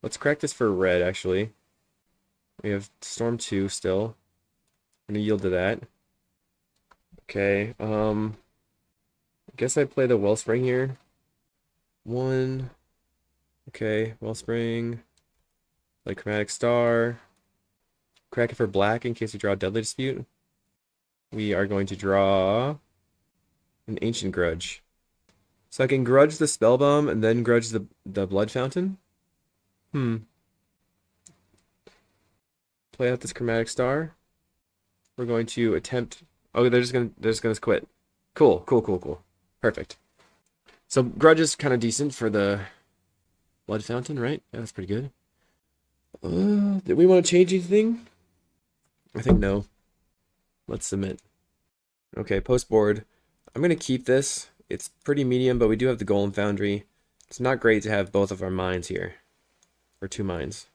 Let's crack this for red, actually. We have Storm 2 still. I'm going to yield to that. Okay, I guess I'd play the Wellspring here. 1. Okay, Wellspring. Play Chromatic Star. Crack it for black in case we draw Deadly Dispute. We are going to draw an Ancient Grudge. So I can grudge the Spellbomb and then grudge the Blood Fountain? play out this Chromatic Star. We're going to attempt. Oh, they're just gonna quit. Cool, cool, cool, cool. Perfect. So Grudge is kind of decent for the Blood Fountain, right? Yeah, that's pretty good. Did we want to change anything? I think no. Let's submit. Okay, post board. I'm gonna keep this. It's pretty medium, but we do have the Golem Foundry. It's not great to have both of our mines here, or 2 mines.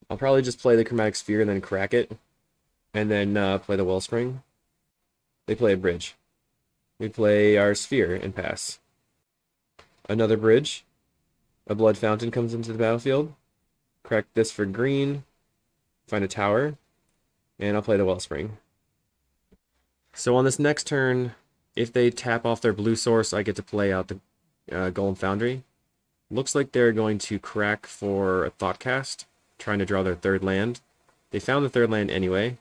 I'll probably just play the Chromatic Sphere and then crack it, and then play the Wellspring. They play a bridge. We play our Sphere and pass. Another bridge. A Blood Fountain comes into the battlefield. Crack this for green. Find a tower. And I'll play the Wellspring. So on this next turn, if they tap off their blue source, I get to play out the Golem Foundry. Looks like they're going to crack for a Thoughtcast, trying to draw their 3rd land. They found the 3rd land anyway.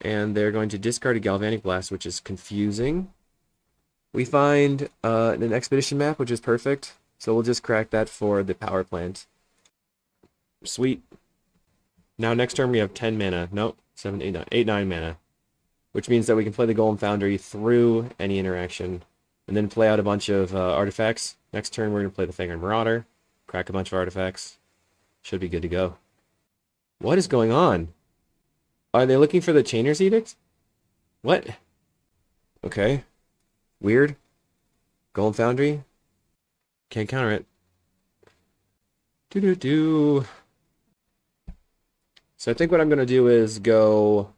And they're going to discard a Galvanic Blast, which is confusing. We find an Expedition map, which is perfect. So we'll just crack that for the power plant. Sweet. Now next turn we have 10 mana. Nope, 7, 8, 9. 8, 9 mana. Which means that we can play the Golem Foundry through any interaction. And then play out a bunch of artifacts. Next turn we're going to play the Fangren Marauder. Crack a bunch of artifacts. Should be good to go. What is going on? Are they looking for the Chainer's Edict? What? Okay. Weird. Golem Foundry. Can't counter it. Do. So I think what I'm gonna do is go.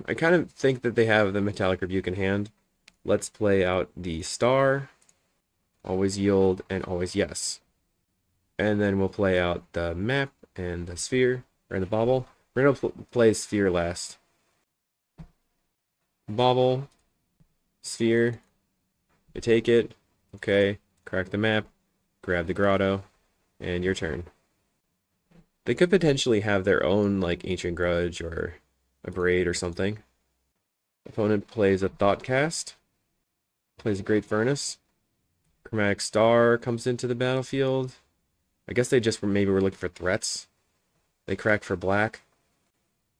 I kind of think that they have the Metallic Rebuke in hand. Let's play out the Star. Always yield and always yes. And then we'll play out the map and the Sphere. Or the Bauble. We're gonna play Sphere last. Bauble. Sphere. You take it. Okay. Crack the map. Grab the Grotto. And your turn. They could potentially have their own, like, Ancient Grudge or a Braid or something. Opponent plays a Thoughtcast. Plays a Great Furnace. Chromatic Star comes into the battlefield. I guess they just maybe were looking for threats. They crack for black.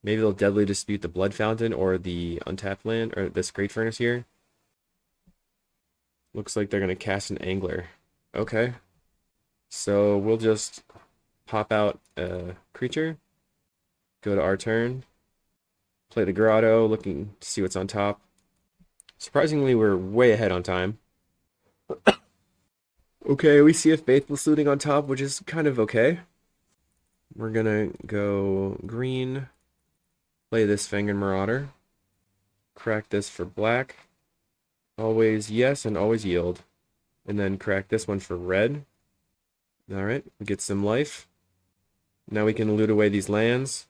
Maybe they'll Deadly Dispute the Blood Fountain or the untapped land, or this Great Furnace here. Looks like they're going to cast an Angler. Okay. So we'll just pop out a creature. Go to our turn. Play the Grotto, looking to see what's on top. Surprisingly, we're way ahead on time. Okay, we see a Faithless Looting on top, which is kind of okay. We're gonna go green, play this Fangren Marauder, crack this for black, always yes and always yield, and then crack this one for red. Alright, we get some life. Now we can loot away these lands.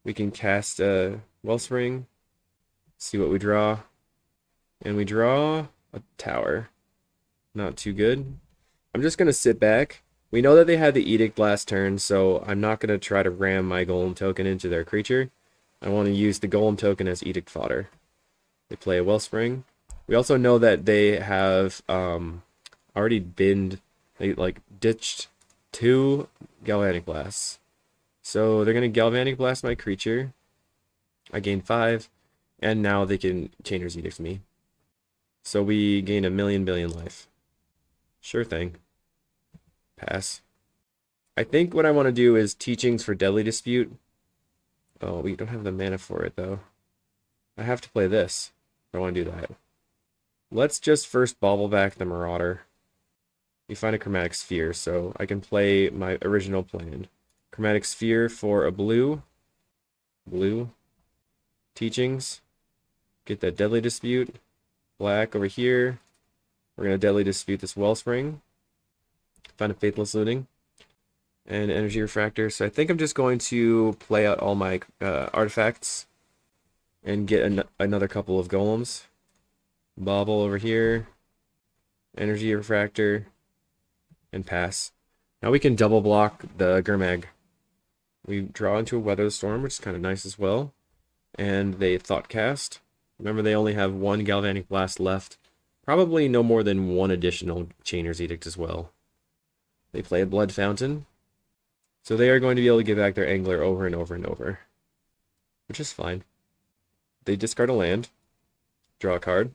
We can cast a Wellspring, see what we draw, and we draw a tower. Not too good. I'm just gonna sit back. We know that they had the Edict last turn, so I'm not going to try to ram my Golem token into their creature. I want to use the Golem token as Edict fodder. They play a Wellspring. We also know that they have already binned, they like ditched 2 Galvanic Blasts. So they're going to Galvanic Blast my creature. I gain 5, and now they can Chainer's Edict me. So we gain a million billion life. Sure thing. Pass. I think what I want to do is Teachings for Deadly Dispute. Oh, we don't have the mana for it, though. I have to play this if I want to do that. Let's just first bobble back the Marauder. We find a Chromatic Sphere, so I can play my original plan. Chromatic Sphere for a blue. Blue. Teachings. Get that Deadly Dispute. Black over here. We're going to Deadly Dispute this Wellspring. Find a Faithless Looting. And Energy Refractor. So I think I'm just going to play out all my artifacts. And get another couple of Golems. Bobble over here. Energy Refractor. And pass. Now we can double block the Gurmag. We draw into a Weather Storm, which is kind of nice as well. And they Thoughtcast. Remember, they only have 1 Galvanic Blast left. Probably no more than 1 additional Chainer's Edict as well. They play a Blood Fountain. So they are going to be able to get back their angler over and over and over, which is fine. They discard a land, draw a card.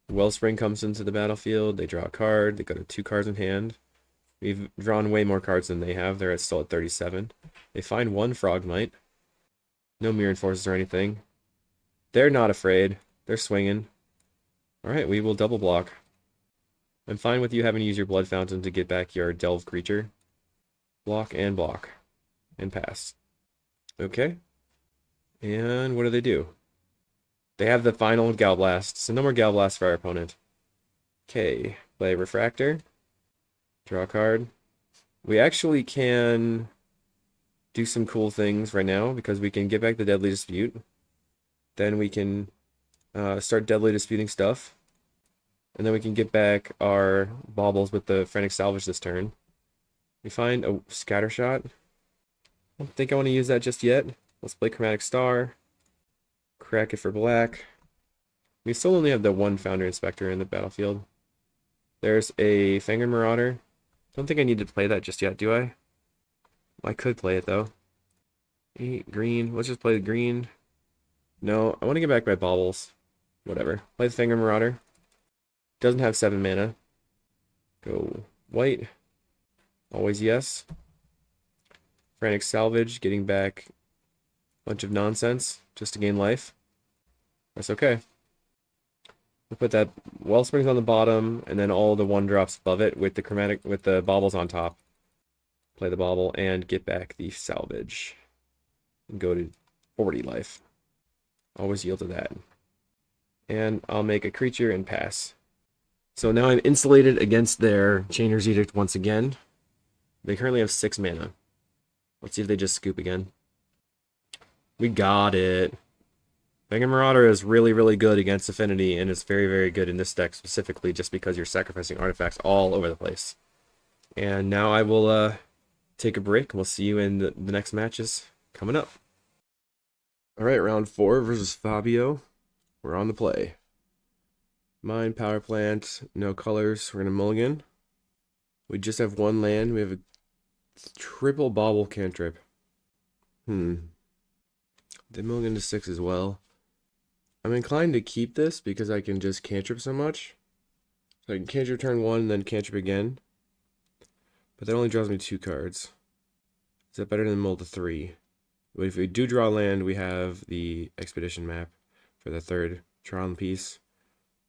Wellspring comes into the battlefield, they draw a card, they go to 2 cards in hand. We've drawn way more cards than they have, they're still at 37. They find 1 Frogmite. No Mirror Forces or anything. They're not afraid, they're swinging. Alright, we will double block. I'm fine with you having to use your Blood Fountain to get back your Delve creature. Block, and pass. Okay. And what do? They have the final Galblast, so no more Galblast for our opponent. Okay, play Refractor. Draw a card. We actually can do some cool things right now because we can get back the Deadly Dispute. Then we can start Deadly Disputing stuff. And then we can get back our Baubles with the Frantic Salvage this turn. We find a Scattershot. I don't think I want to use that just yet. Let's play Chromatic Star. Crack it for black. We still only have the 1 Foundry Inspector in the battlefield. There's a Fangren Marauder. Don't think I need to play that just yet, do I? Well, I could play it though. 8 green. Let's just play the green. No, I want to get back my Baubles. Whatever. Play the Fangren Marauder. Doesn't have 7 mana. Go white. Always yes. Frantic Salvage, getting back a bunch of nonsense just to gain life. That's okay. We'll put that Wellsprings on the bottom, and then all the 1-drops above it with the Baubles on top. Play the Bauble and get back the Salvage. And go to 40 life. Always yield to that. And I'll make a creature and pass. So now I'm insulated against their Chainer's Edict once again. They currently have 6 mana. Let's see if they just scoop again. We got it. Fangren Marauder is really, really good against Affinity, and it's very, very good in this deck specifically just because you're sacrificing artifacts all over the place. And now I will take a break. We'll see you in the next matches coming up. Alright, round 4 versus Fabio. We're on the play. Mine, Power Plant, no colors. We're going to mulligan. We just have 1 land. We have a triple Bauble cantrip. They mulligan to 6 as well. I'm inclined to keep this because I can just cantrip so much. So I can cantrip turn 1 and then cantrip again. But that only draws me 2 cards. Is that better than mull to 3? But if we do draw land, we have the Expedition map for the 3rd Tron piece.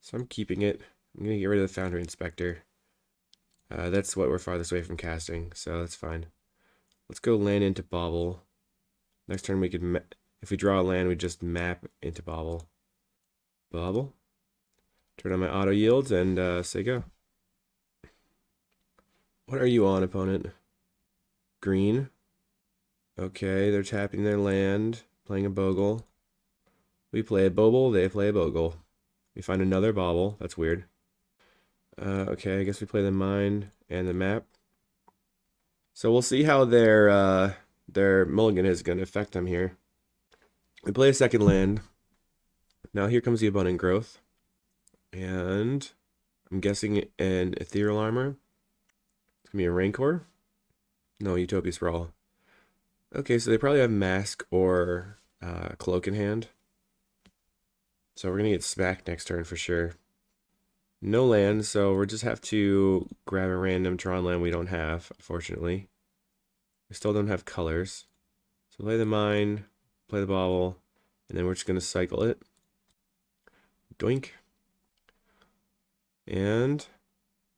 So I'm keeping it. I'm going to get rid of the Foundry Inspector. That's what we're farthest away from casting, so that's fine. Let's go land into Bauble. Next turn we could, if we draw a land, we just map into Bauble. Bauble. Turn on my auto yields and say go. What are you on, opponent? Green. Okay, they're tapping their land, playing a Bogle. We play a Bogle, they play a Bogle. We find another Bauble. That's weird. Okay, I guess we play the mine and the map. So we'll see how their mulligan is going to affect them here. We play a second land. Now here comes the Abundant Growth. And I'm guessing an Ethereal Armor. It's going to be a Rancor. No, Utopia Sprawl. Okay, so they probably have Mask or Cloak in hand. So we're going to get smacked next turn for sure. No land, so we'll just have to grab a random Tron land we don't have, unfortunately. We still don't have colors. So play the mine, play the Bauble, and then we're just going to cycle it. Doink. And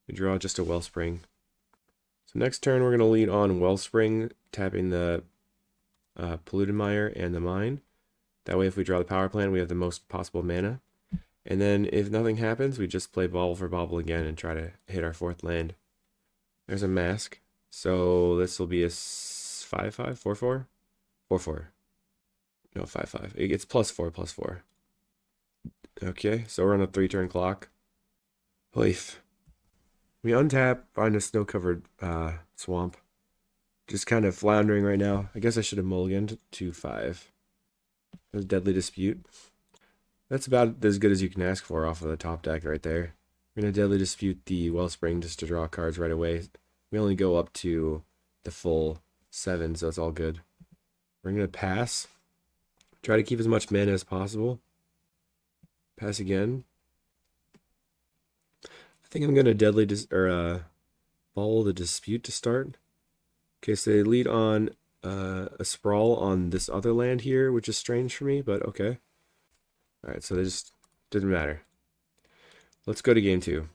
we draw just a Wellspring. So next turn we're going to lead on Wellspring, tapping the Polluted Mire and the mine. That way if we draw the power plant, we have the most possible mana. And then if nothing happens, we just play Bauble for Bauble again and try to hit our 4th land. There's a Mask. So this will be a 5/5, 4/4? 4/4. No, 5/5. It's +4/+4. Okay, so we're on a 3-turn clock. Life. We untap, find a snow-covered swamp. Just kind of floundering right now. I guess I should have mulliganed to 5. There's Deadly Dispute. That's about as good as you can ask for off of the top deck right there. We're going to Deadly Dispute the Wellspring just to draw cards right away. We only go up to the full 7, so it's all good. We're going to pass. Try to keep as much mana as possible. Pass again. I think I'm going to deadly ball the dispute to start. Okay, so they lead on a sprawl on this other land here, which is strange for me, but okay. Alright, so they just didn't matter. Let's go to game 2.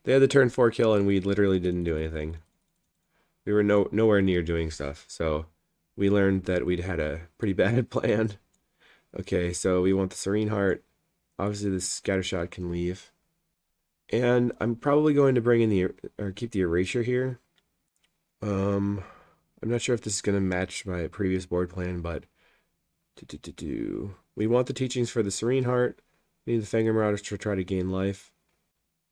They had the turn 4 kill and we literally didn't do anything. We were nowhere near doing stuff, so we learned that we'd had a pretty bad plan. Okay, so we want the Serene Heart. Obviously the Scattershot can leave. And I'm probably going to bring in keep the Erasure here. I'm not sure if this is going to match my previous board plan, but we want the teachings for the Serene Heart. We need the Fangor Marauders to try to gain life.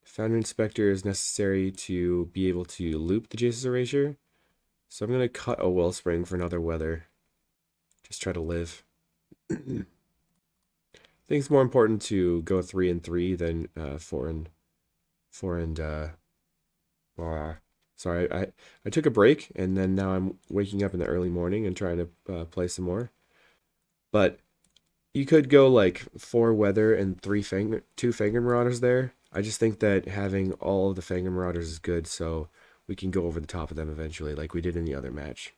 Foundry Inspector is necessary to be able to loop the Jace's Erasure. So I'm going to cut a Wellspring for another Weather. Just try to live. I think it's more important to go 3 and 3 than 4 and sorry, I took a break and then now I'm waking up in the early morning and trying to play some more. But you could go like 4 Weather and 2 Fangor Marauders there. I just think that having all of the Fangor Marauders is good, so we can go over the top of them eventually, like we did in the other match.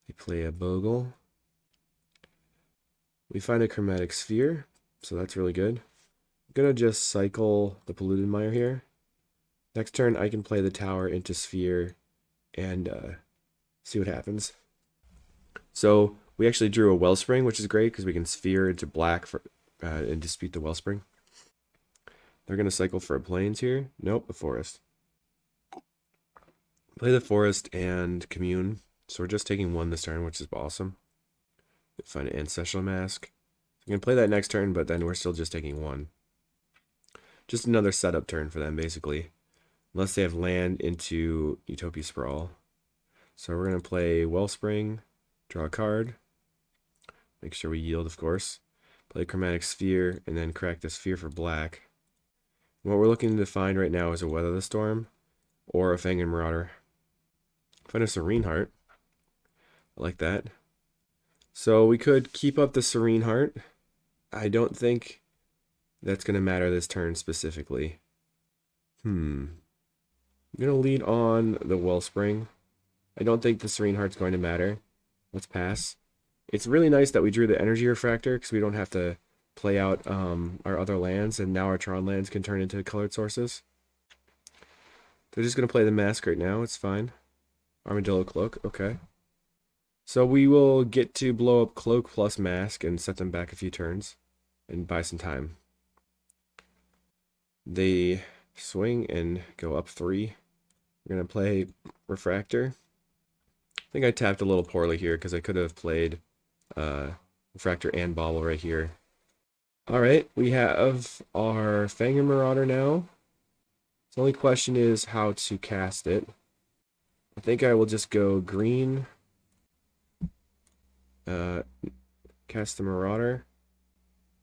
They play a Bogle. We find a Chromatic Sphere, so that's really good. I'm gonna just cycle the Polluted Mire here. Next turn, I can play the tower into Sphere and see what happens. So we actually drew a Wellspring, which is great because we can Sphere into black and dispute the Wellspring. They're going to cycle for a Plains here. Nope, a Forest. Play the Forest and Commune. So we're just taking 1 this turn, which is awesome. Find an Ancestral Mask. I'm going to play that next turn, but then we're still just taking 1. Just another setup turn for them, basically. Unless they have land into Utopia Sprawl. So we're going to play Wellspring, draw a card. Make sure we yield, of course. Play Chromatic Sphere, and then crack the Sphere for black. What we're looking to find right now is a Weather the Storm or a Fangor Marauder. Find a Serene Heart. I like that. So we could keep up the Serene Heart. I don't think that's going to matter this turn specifically. I'm going to lead on the Wellspring. I don't think the Serene Heart's going to matter. Let's pass. It's really nice that we drew the Energy Refractor because we don't have to play out our other lands, and now our Tron lands can turn into colored sources. They're just going to play the Mask right now. It's fine. Armadillo Cloak. Okay. So we will get to blow up Cloak plus Mask and set them back a few turns and buy some time. They swing and go up 3. We're going to play Refractor. I think I tapped a little poorly here because I could have played Refractor and Bobble right here. Alright, we have our Fangor Marauder now. The only question is how to cast it. I think I will just go green. Cast the Marauder.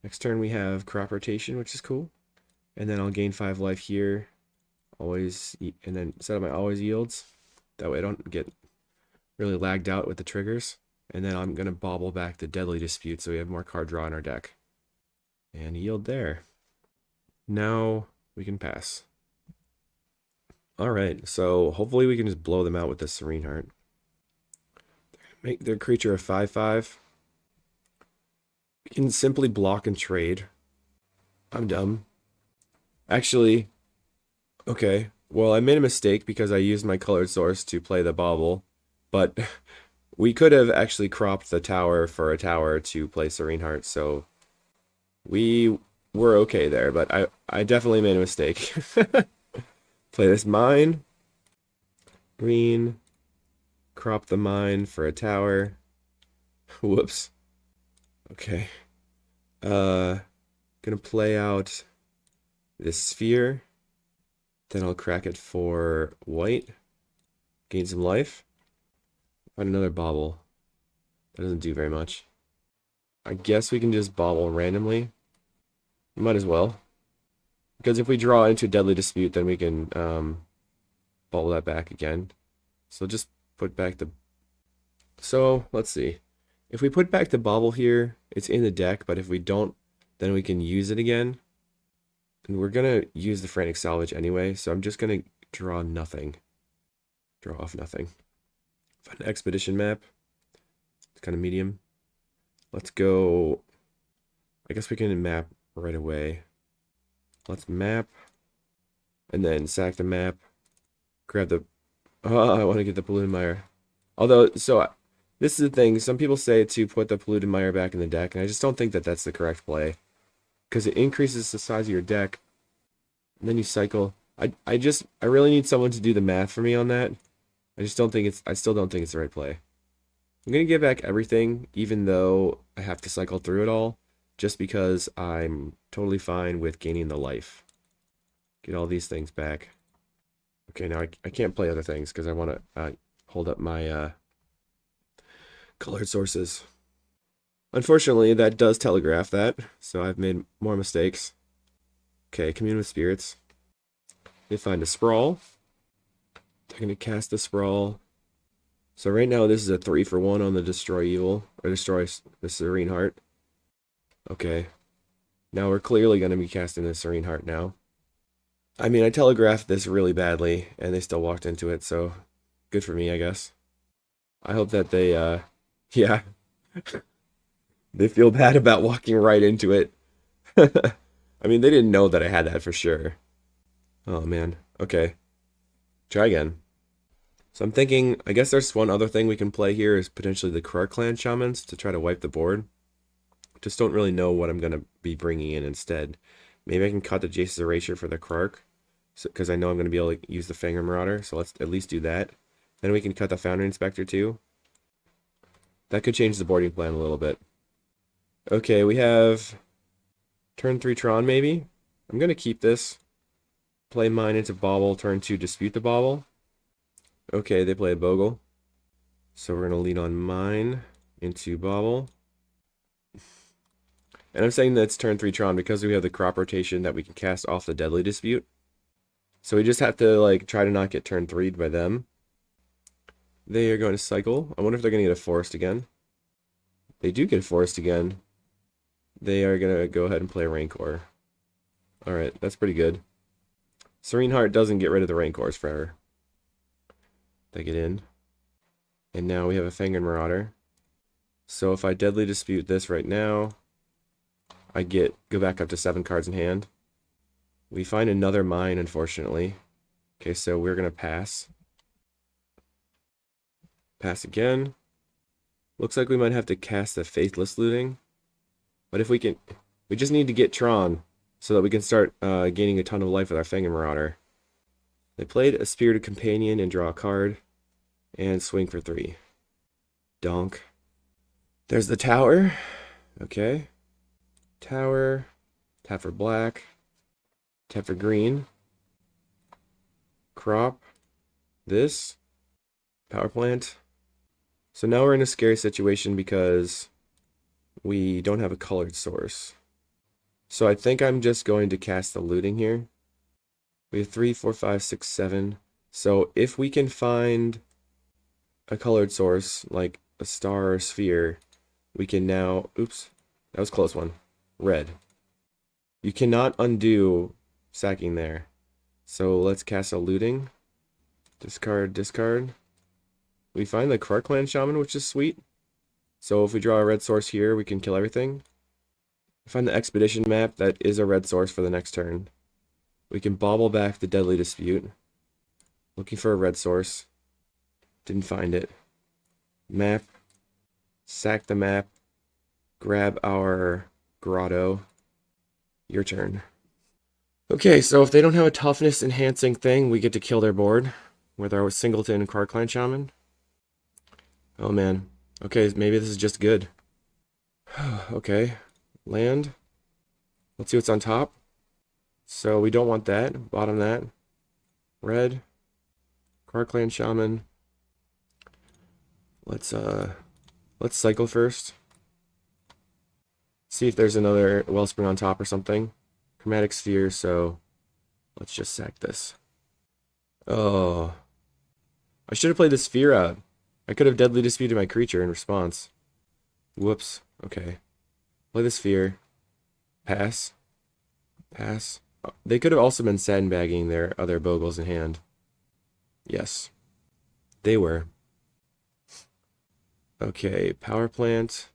Next turn we have Crop Rotation, which is cool. And then I'll gain 5 life here. And then set up my always yields. That way I don't get really lagged out with the triggers. And then I'm going to bobble back the Deadly Dispute so we have more card draw in our deck. And yield there. Now we can pass. Alright, so hopefully we can just blow them out with this Serene Heart. Make their creature a 5/5. We can simply block and trade. I'm dumb. Actually, okay. Well, I made a mistake because I used my colored source to play the Bobble. But we could have actually cropped the tower for a tower to play Serene Heart, so we were okay there, but I definitely made a mistake. Play this Mine. Green. Crop the Mine for a tower. Whoops. Okay. Gonna play out this Sphere. Then I'll crack it for white. Gain some life. Find another Bobble. That doesn't do very much. I guess we can just Bobble randomly. Might as well. Because if we draw into Deadly Dispute, then we can bobble that back again. So just put back the... So, let's see. If we put back the bauble here, it's in the deck, but if we don't, then we can use it again. And we're going to use the Frantic Salvage anyway, so I'm just going to draw nothing. Draw off nothing. Find an expedition map. It's kind of medium. Let's go... I guess we can map right away. Let's map. And then sack the map. Grab the... Oh, I want to get the polluted mire. Although, so... This is the thing. Some people say to put the polluted mire back in the deck, and I just don't think that that's the correct play. Because it increases the size of your deck. And then you cycle. I really need someone to do the math for me on that. I still don't think it's the right play. I'm going to give back everything, even though I have to cycle through it all, just because I'm totally fine with gaining the life. Get all these things back. Okay, now I can't play other things because I want to hold up my colored sources. Unfortunately, that does telegraph that, so I've made more mistakes. Okay, commune with spirits. They find a sprawl. They're going to cast the sprawl. So right now this is a 3-for-1 on the destroy evil, or destroy the serene heart. Okay. Now we're clearly going to be casting the serene heart now. I mean, I telegraphed this really badly, and they still walked into it, so good for me, I guess. I hope that they, yeah. They feel bad about walking right into it. I mean, they didn't know that I had that for sure. Oh, man. Okay. Try again. So I'm thinking, I guess there's one other thing we can play here is potentially the Krark Clan Shamans to try to wipe the board. Just don't really know what I'm going to be bringing in instead. Maybe I can cut the Jace's Erasure for the Krark, because I know I'm going to be able to use the Fangor Marauder, so let's at least do that. Then we can cut the Foundry Inspector too. That could change the boarding plan a little bit. Okay, we have turn 3 Tron maybe. I'm going to keep this. Play mine into Bauble, turn 2 Dispute the Bauble. Okay, they play a Bogle. So we're going to lead on mine into Bauble. And I'm saying that's turn 3 Tron because we have the crop rotation that we can cast off the Deadly Dispute. So we just have to like try to not get turn 3'd by them. They are going to cycle. I wonder if they're going to get a forest again. They do get a forest again. They are going to go ahead and play a Rancor. Alright, that's pretty good. Serene Heart doesn't get rid of the Rancors forever. They get in. And now we have a Fangor Marauder. So if I Deadly Dispute this right now, I go back up to 7 cards in hand. We find another mine, unfortunately. Okay, so we're going to pass. Pass again. Looks like we might have to cast the Faithless Looting. But if we can... We just need to get Tron so that we can start gaining a ton of life with our Fangor Marauder. They played a Spirited Companion and draw a card. And swing for 3. Donk. There's the tower. Okay. Tower. Tap for black. Tap for green. Crop. This. Power plant. So now we're in a scary situation because we don't have a colored source. So I think I'm just going to cast the looting here. We have 3, 4, 5, 6, 7. So if we can find a colored source, like a star or a sphere, we can now... Oops, that was a close one. Red. You cannot undo sacking there. So let's cast a looting. Discard, discard. We find the Krark Clan Shaman, which is sweet. So if we draw a red source here, we can kill everything. We find the Expedition map, that is a red source for the next turn. We can bauble back the Deadly Dispute. Looking for a red source. Didn't find it. Map. Sack the map. Grab our grotto. Your turn. Okay, so if they don't have a toughness enhancing thing, we get to kill their board with our Singleton and Krark Clan Shaman. Oh man. Okay, maybe this is just good. Okay. Land. Let's see what's on top. So we don't want that. Bottom that. Red. Krark Clan Shaman. Let's cycle first. See if there's another Wellspring on top or something. Chromatic Sphere, so let's just sack this. Oh. I should have played the Sphere out. I could have deadly disputed my creature in response. Whoops. Okay. Play the sphere. Pass. Pass. They could have also been sandbagging their other Bogles in hand. Yes. They were. Okay, power plant.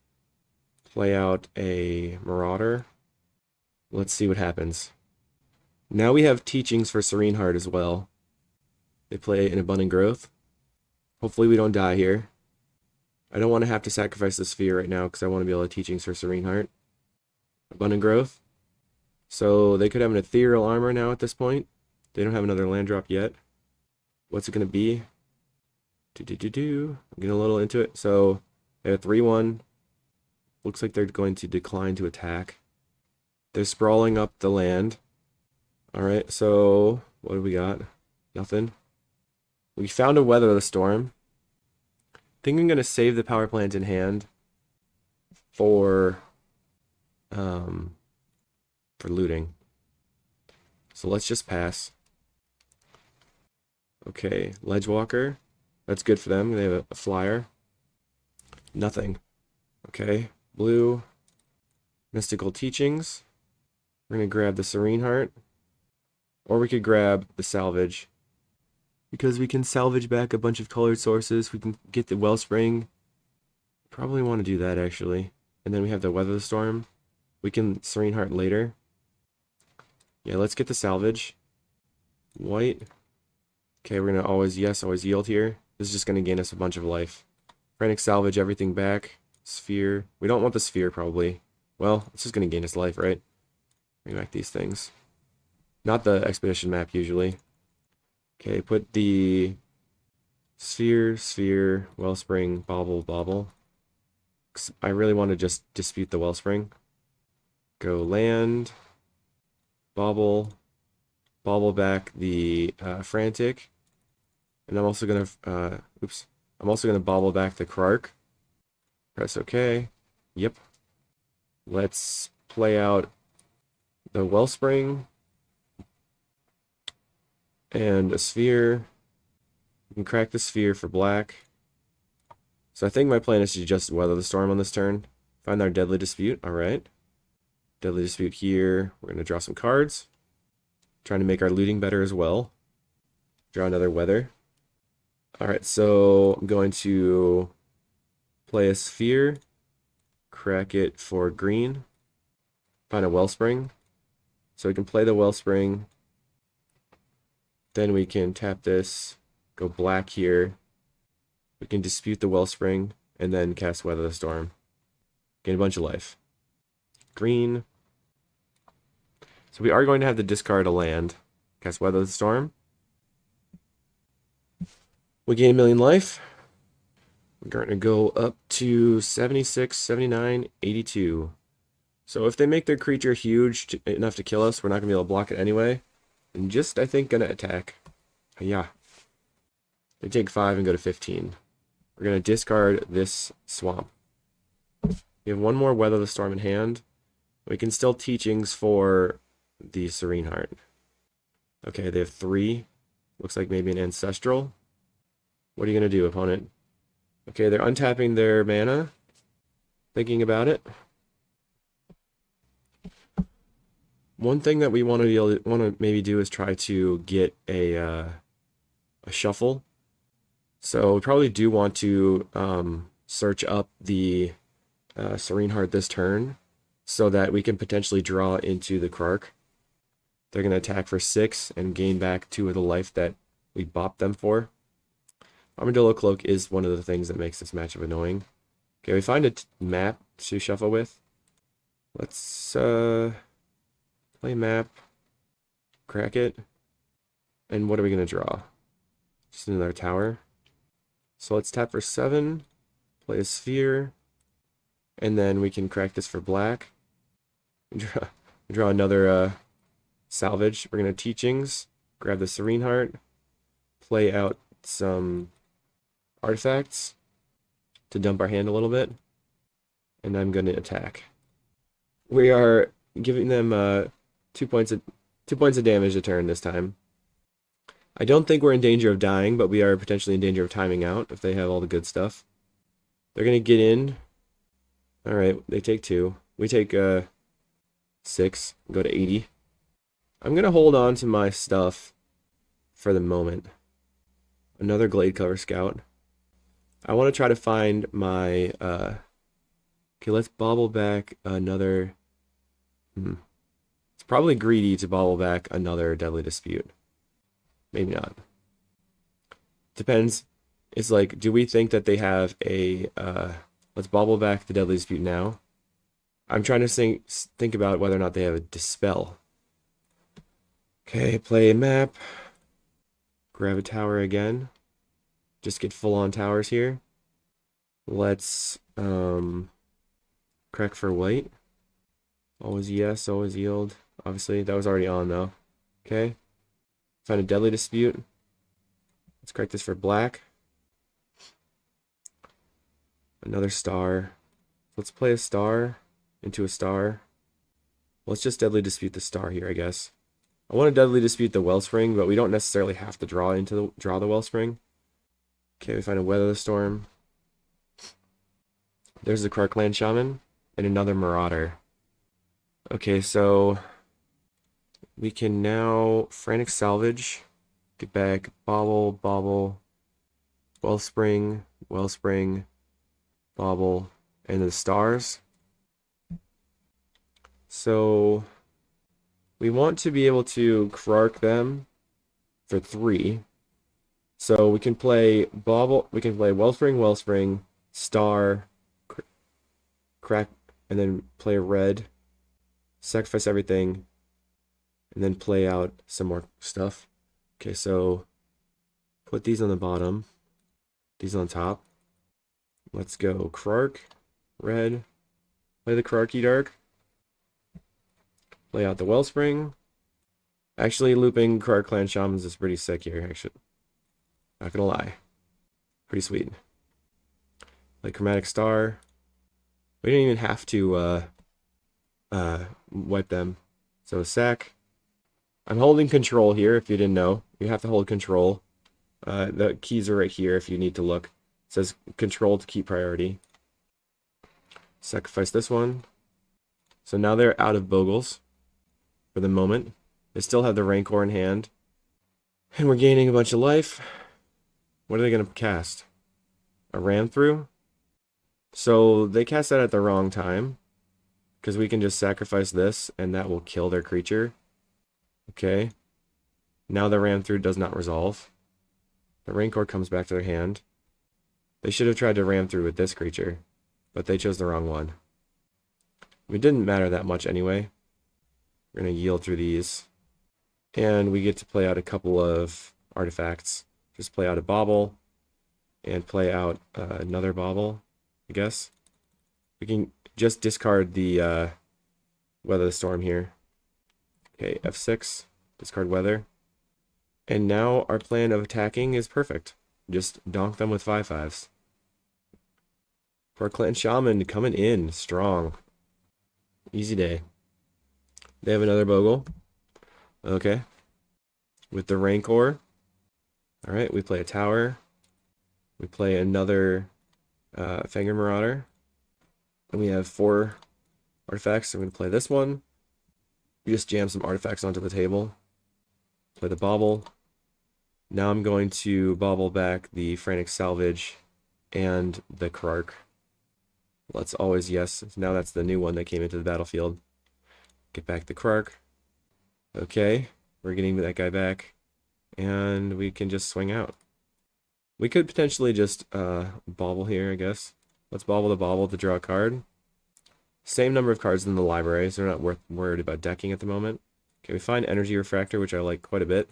Play out a Marauder. Let's see what happens. Now we have teachings for Serene Heart as well. They play an Abundant Growth. Hopefully we don't die here. I don't want to have to sacrifice the sphere right now because I want to be able to teachings for Serene Heart. Abundant Growth. So they could have an Ethereal Armor now at this point. They don't have another land drop yet. What's it going to be? I'm getting a little into it. So they have 3-1. Looks like they're going to decline to attack. They're sprawling up the land. Alright, so what do we got? Nothing. We found a Weather the Storm. I think I'm going to save the power plant in hand for looting. So let's just pass. Okay, Ledgewalker. That's good for them. They have a flyer. Nothing. Okay, blue. Mystical Teachings. We're going to grab the Serene Heart. Or we could grab the Salvage. Because we can salvage back a bunch of colored sources. We can get the Wellspring. Probably want to do that, actually. And then we have the Weather the Storm. We can Serene Heart later. Yeah, let's get the Salvage. White. Okay, we're going to always yield here. This is just going to gain us a bunch of life. Frantic Salvage everything back. Sphere. We don't want the Sphere, probably. Well, it's just going to gain us life, right? Bring back these things. Not the Expedition map, usually. Okay, put the Sphere, Wellspring, Bobble. I really want to just dispute the Wellspring. Go land. Bobble back the Frantic. And I'm also going to, I'm also going to bobble back the Krark. Press OK. Yep. Let's play out the Wellspring. And a Sphere. We can crack the Sphere for black. So I think my plan is to just Weather the Storm on this turn. Find our Deadly Dispute. Alright. Deadly Dispute here. We're going to draw some cards. Trying to make our looting better as well. Draw another Weather. Alright, so I'm going to play a Sphere. Crack it for green. Find a Wellspring. So we can play the Wellspring. Then we can tap this. Go black here. We can dispute the Wellspring. And then cast Weather the Storm. Gain a bunch of life. Green. So we are going to have to discard a land. Cast Weather the Storm. We gain 1,000,000 life. We're going to go up to 76, 79, 82. So if they make their creature huge enough to kill us, we're not going to be able to block it anyway. And just, I think, going to attack. Yeah. They take 5 and go to 15. We're going to discard this swamp. We have one more Weather the Storm in hand. We can still teachings for the Serene Heart. Okay, they have 3. Looks like maybe an Ancestral. What are you going to do, opponent? Okay, they're untapping their mana. Thinking about it. One thing that we want to maybe do is try to get a shuffle. So we probably do want to search up the Serene Heart this turn so that we can potentially draw into the Krark. They're going to attack for 6 and gain back 2 of the life that we bopped them for. Armadillo Cloak is one of the things that makes this matchup annoying. Okay, we find a map to shuffle with. Let's play map, crack it, and what are we going to draw? Just another tower. So let's tap for 7, play a Sphere, and then we can crack this for black. Draw another Salvage. We're going to Teachings, grab the Serene Heart, play out some artifacts to dump our hand a little bit, and I'm going to attack. We are giving them 2 points of damage a turn this time. I don't think we're in danger of dying, but we are potentially in danger of timing out if they have all the good stuff. They're going to get in. All right, they take 2. We take 6, go to 80. I'm going to hold on to my stuff for the moment. Another Glade Cover Scout. I want to try to find my... Okay, let's bobble back another... It's probably greedy to bobble back another Deadly Dispute. Maybe not. Depends. It's like, do we think that they have a... let's bobble back the Deadly Dispute now. I'm trying to think about whether or not they have a Dispel. Okay, play a map. Grab a tower again. Just get full-on towers here. Let's crack for white. Always yes, always yield. Obviously, that was already on though. Okay. Find a Deadly Dispute. Let's crack this for black. Another star. Let's play a star into a star. Let's just Deadly Dispute the star here, I guess. I want to Deadly Dispute the Wellspring, but we don't necessarily have to draw the Wellspring. Okay, we find a Weather the Storm. There's the Krark-Clan Shaman and another Marauder. Okay, so we can now Frantic Salvage, get back, Bobble, Bobble, Wellspring, Wellspring, Bobble, and the stars. So we want to be able to Krark them for 3. So we can play Bobble, we can play Wellspring, Wellspring, Star, crack, and then play a red, sacrifice everything, and then play out some more stuff. Okay, so put these on the bottom, these on top. Let's go Krark, red, play the Krarky Dark, play out the Wellspring. Actually, looping Krark-Clan Shamans is pretty sick here, actually. Not gonna lie. Pretty sweet. Play Chromatic Star. We didn't even have to wipe them. So sack. I'm holding control here, if you didn't know. You have to hold control. The keys are right here if you need to look. It says control to keep priority. Sacrifice this one. So now they're out of Bogles for the moment. They still have the Rancor in hand. And we're gaining a bunch of life. What are they going to cast? A Ram Through? So they cast that at the wrong time. Because we can just sacrifice this and that will kill their creature. Okay. Now the Ram Through does not resolve. The Rancor comes back to their hand. They should have tried to Ram Through with this creature. But they chose the wrong one. It didn't matter that much anyway. We're going to yield through these. And we get to play out a couple of artifacts. Just play out a Bobble. And play out another Bobble, I guess. We can just discard the Weather the Storm here. Okay, F6. Discard Weather. And now our plan of attacking is perfect. Just donk them with 5/5s. Krark-Clan Shaman coming in strong. Easy day. They have another Bogle. Okay. With the Rancor. Alright, we play a tower. We play another Fangor Marauder. And we have 4 artifacts. I'm going to play this one. We just jam some artifacts onto the table. Play the Bobble. Now I'm going to bobble back the Frantic Salvage and the Krark. Let's always yes. Now that's the new one that came into the battlefield. Get back the Krark. Okay, we're getting that guy back. And we can just swing out. We could potentially just bobble here, I guess. Let's bobble the Bobble to draw a card. Same number of cards in the library, so we're not worried about decking at the moment. Okay, we find Energy Refractor, which I like quite a bit.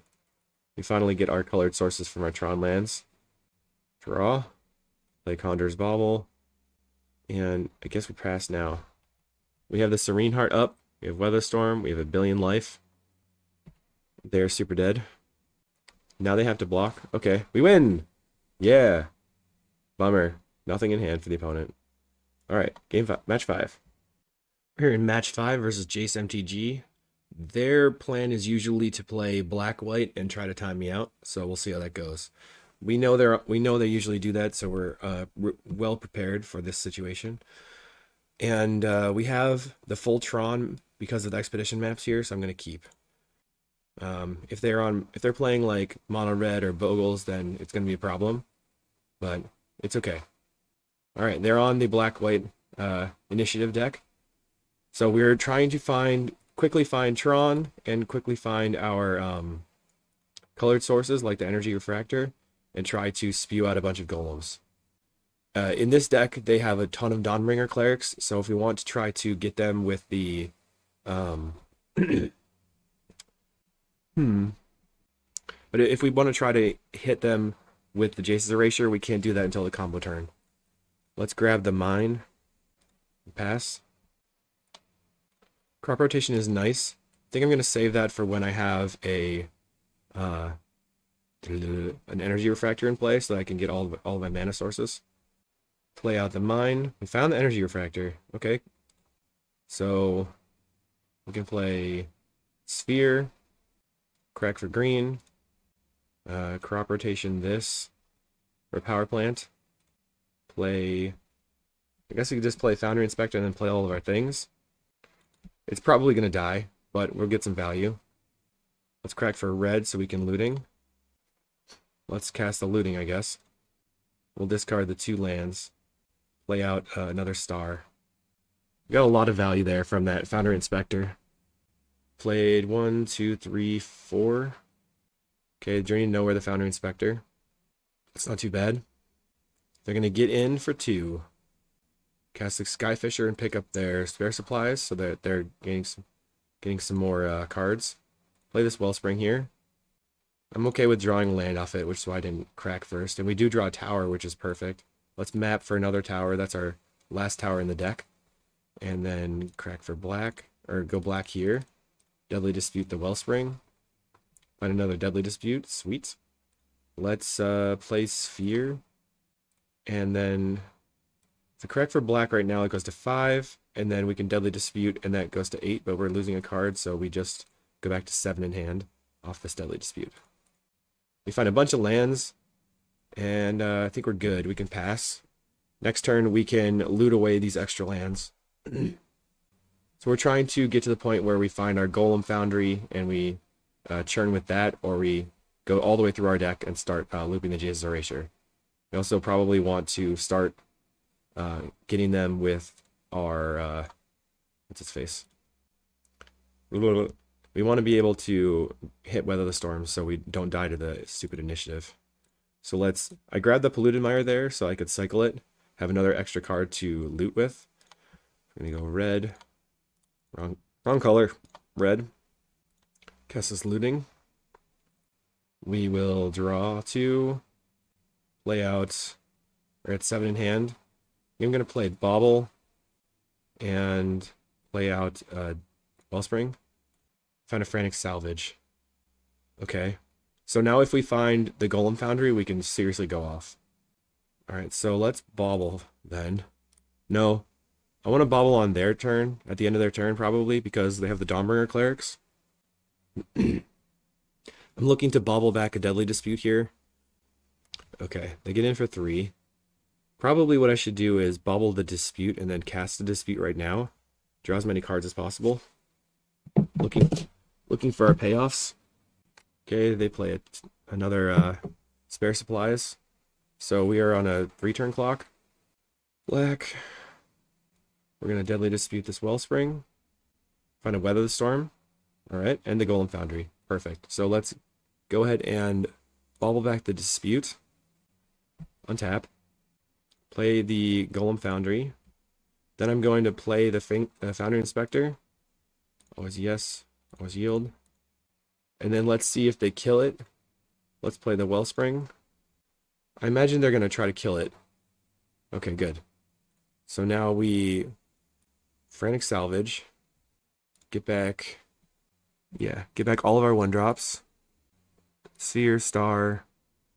We finally get our colored sources from our Tron lands. Draw. Play Condor's Bobble. And I guess we pass now. We have the Serene Heart up. We have Weatherstorm. We have a billion life. They're super dead. Now they have to block. Okay, we win! Yeah! Bummer. Nothing in hand for the opponent. Alright, match 5. We're in match 5 versus Jace MTG. Their plan is usually to play black-white and try to time me out, so we'll see how that goes. We know they usually do that, so we're well prepared for this situation. And we have the full Tron because of the expedition maps here, so I'm gonna keep. If they're playing like mono red or Bogles, then it's gonna be a problem, but it's okay. All right, they're on the black white initiative deck, so we're trying to quickly find Tron and quickly find our colored sources like the energy refractor and try to spew out a bunch of golems. In this deck, they have a ton of Dawnbringer clerics, so if we want to try to get them with the but if we want to try to hit them with the Jace's Erasure, we can't do that until the combo turn. Let's grab the mine. Pass. Crop rotation is nice. I think I'm going to save that for when I have an energy refractor in play so that I can get all of my mana sources. Play out the mine. We found the energy refractor. Okay. So we can play sphere, crack for green, crop rotation this, or power plant. Play, I guess we could just play Foundry Inspector and then play all of our things. It's probably going to die, but we'll get some value. Let's crack for red so we can looting. Let's cast the looting, I guess. We'll discard the 2 lands. Play out another star. We got a lot of value there from that Foundry Inspector. Played 1, 2, 3, 4. Okay, Journey to Nowhere, the Foundry Inspector. That's not too bad. They're going to get in for 2. Cast the Skyfisher and pick up their spare supplies so that they're getting some more cards. Play this Wellspring here. I'm okay with drawing land off it, which is why I didn't crack first. And we do draw a tower, which is perfect. Let's map for another tower. That's our last tower in the deck. And then crack for black, or go black here. Deadly Dispute the Wellspring. Find another Deadly Dispute. Sweet. Let's play Sphere. And then if we correct for black right now, it goes to 5. And then we can Deadly Dispute, and that goes to 8. But we're losing a card, so we just go back to 7 in hand off this Deadly Dispute. We find a bunch of lands, and I think we're good. We can pass. Next turn, we can loot away these extra lands. So we're trying to get to the point where we find our Golem Foundry, and we churn with that, or we go all the way through our deck and start looping the Jace's Erasure. We also probably want to start getting them with our... what's its face? We want to be able to hit Weather the Storm so we don't die to the stupid initiative. So I grabbed the Polluted Mire there so I could cycle it, have another extra card to loot with. I'm going to go red. Wrong color. Red. Cast this looting. We will draw 2. Play out. We're at 7 in hand. I'm going to play Bauble and play out Wellspring. Find a Frantic Salvage. Okay. So now if we find the Golem Foundry, we can seriously go off. Alright, so let's Bauble then. No. I want to Bauble on their turn, at the end of their turn probably, because they have the Dawnbringer Clerics. I'm looking to Bauble back a Deadly Dispute here. Okay, they get in for 3. Probably what I should do is Bauble the Dispute and then cast the Dispute right now. Draw as many cards as possible. Looking for our payoffs. Okay, they play another spare supplies. So we are on a 3-turn clock. Black. We're going to Deadly Dispute this Wellspring. Find a Weather the Storm. Alright, and the Golem Foundry. Perfect. So let's go ahead and Bauble back the Dispute. Untap. Play the Golem Foundry. Then I'm going to play the Foundry Inspector. Always yes. Always yield. And then let's see if they kill it. Let's play the Wellspring. I imagine they're going to try to kill it. Okay, good. So now we Frantic Salvage. Get back all of our 1-drops. Sphere, Star,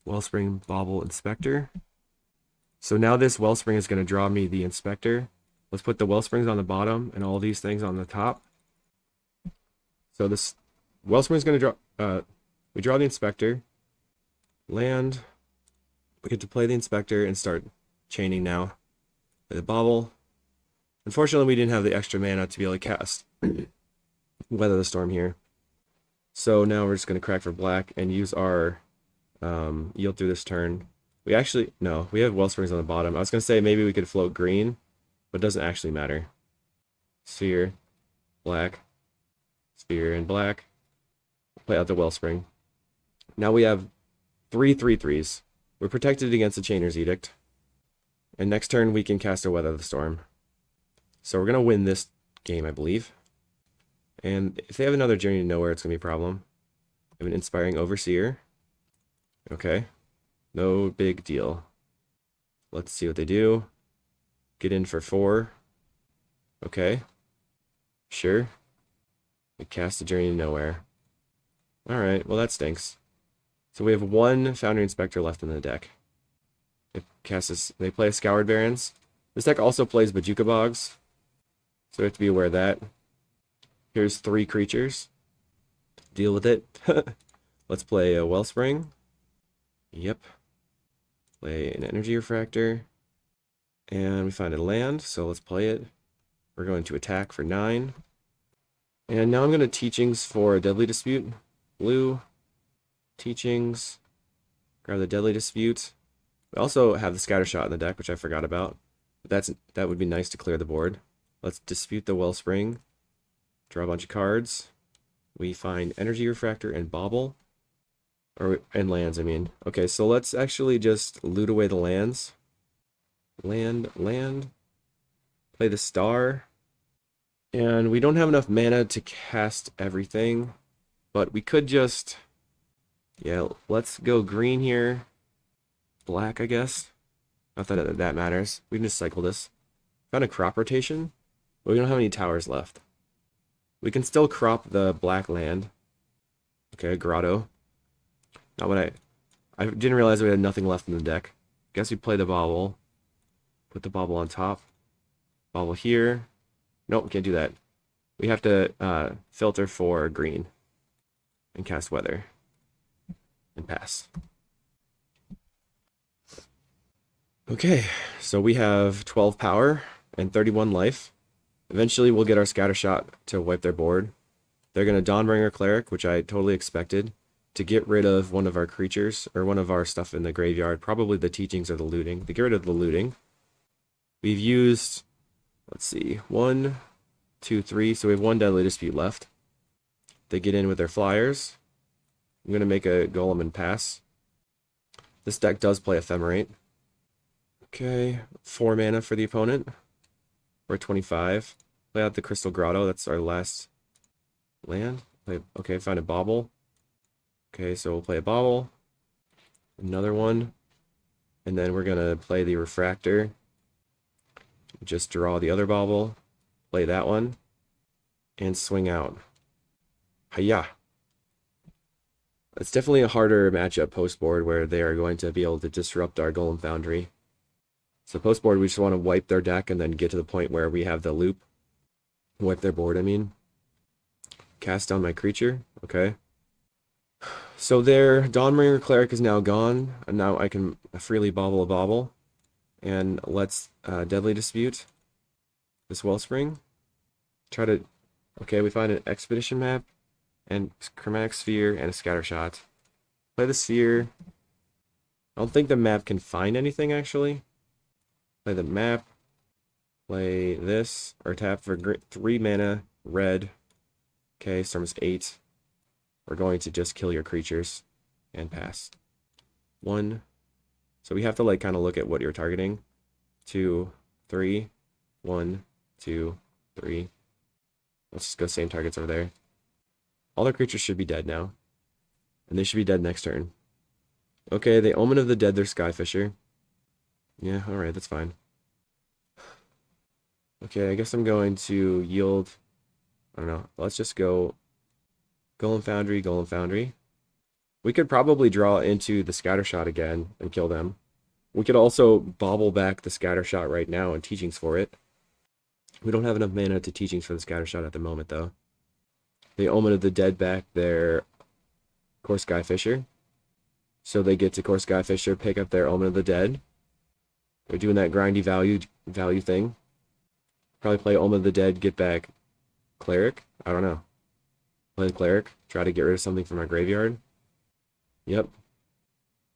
Wellspring, Bauble, Inspector. So now this Wellspring is going to draw me the Inspector. Let's put the Wellsprings on the bottom and all these things on the top. So this Wellspring's going to draw. We draw the Inspector. Land. We get to play the Inspector and start chaining now. Play the Bobble. Unfortunately, we didn't have the extra mana to be able to cast Weather the Storm here. So now we're just going to crack for black and use our yield through this turn. We actually, no, we have Wellsprings on the bottom. I was going to say maybe we could float green, but it doesn't actually matter. Sphere, black, sphere, and black. Play out the Wellspring. Now we have 3/3/3s. We're protected against the Chainer's Edict. And next turn we can cast a Weather the Storm. So we're going to win this game, I believe. And if they have another Journey to Nowhere, it's going to be a problem. I have an Inspiring Overseer. Okay. No big deal. Let's see what they do. Get in for 4. Okay. Sure. We cast a Journey to Nowhere. Alright, well that stinks. So we have 1 Foundry Inspector left in the deck. They play a Scoured Barrens. This deck also plays Bojuka Bogs, so we have to be aware of that. Here's 3 creatures. Deal with it. Let's play a Wellspring. Yep. Play an Energy Refractor. And we find a land, so let's play it. We're going to attack for 9. And now I'm going to Teachings for a Deadly Dispute. Blue. Teachings. Grab the Deadly Dispute. We also have the Scattershot in the deck, which I forgot about. That would be nice to clear the board. Let's Dispute the Wellspring. Draw a bunch of cards. We find Energy Refractor and Bobble. And lands, I mean. Okay, so let's actually just loot away the lands. Land. Play the Star. And we don't have enough mana to cast everything. But we could just... Yeah, let's go green here. Black, I guess. Not that that matters. We can just cycle this. Found a crop rotation, but we don't have any towers left. We can still crop the black land. Okay, grotto. Not what I didn't realize we had nothing left in the deck. Guess we play the Bobble. Put the Bobble on top. Bobble here. Nope, can't do that. We have to filter for green. And cast Weather. And pass. Okay, so we have 12 power and 31 life. Eventually we'll get our Scattershot to wipe their board. They're going to Dawnbringer Cleric, which I totally expected, to get rid of one of our creatures, or one of our stuff in the graveyard, probably the Teachings or the looting. To get rid of the looting. We've used, let's see, 1, 2, 3, so we have 1 Deadly Dispute left. They get in with their flyers. I'm going to make a Golem and pass. This deck does play Ephemerate. Okay, 4 mana for the opponent. We're at 25. Play out the Crystal Grotto, that's our last land. Okay, find a Bobble. Okay, so we'll play a Bobble. Another one. And then we're going to play the Refractor. Just draw the other Bobble. Play that one. And swing out. Hiya! It's definitely a harder matchup post-board where they are going to be able to disrupt our Golem Foundry. So post-board, we just want to wipe their deck and then get to the point where we have the loop. Wipe their board, I mean. Cast down my creature. Okay. So their Dawnbringer Cleric is now gone. And now I can freely Bobble a Bobble. And let's Deadly Dispute this Wellspring. Try to... Okay, we find an Expedition map. And Chromatic Sphere and a Scattershot. Play the Sphere. I don't think the map can find anything, actually. Play the map. Play this. Or tap for 3 mana. Red. Okay, Storm's 8. We're going to just kill your creatures. And pass. 1. So we have to like kind of look at what you're targeting. 2, 3. 1, 2, 3. Let's just go same targets over there. All their creatures should be dead now. And they should be dead next turn. Okay, the Omen of the Dead, they're Skyfisher. Yeah, alright, that's fine. Okay, I guess I'm going to yield... I don't know. Let's just go Golem Foundry, Golem Foundry. We could probably draw into the Scattershot again and kill them. We could also bobble back the Scattershot right now and Teachings for it. We don't have enough mana to Teachings for the Scattershot at the moment, though. They Omen of the Dead back their Core Sky Fisher. So they get to Core Sky Fisher, pick up their Omen of the Dead. They're doing that grindy value thing. Probably play Omen of the Dead, get back Cleric. I don't know. Play the Cleric. Try to get rid of something from our graveyard. Yep.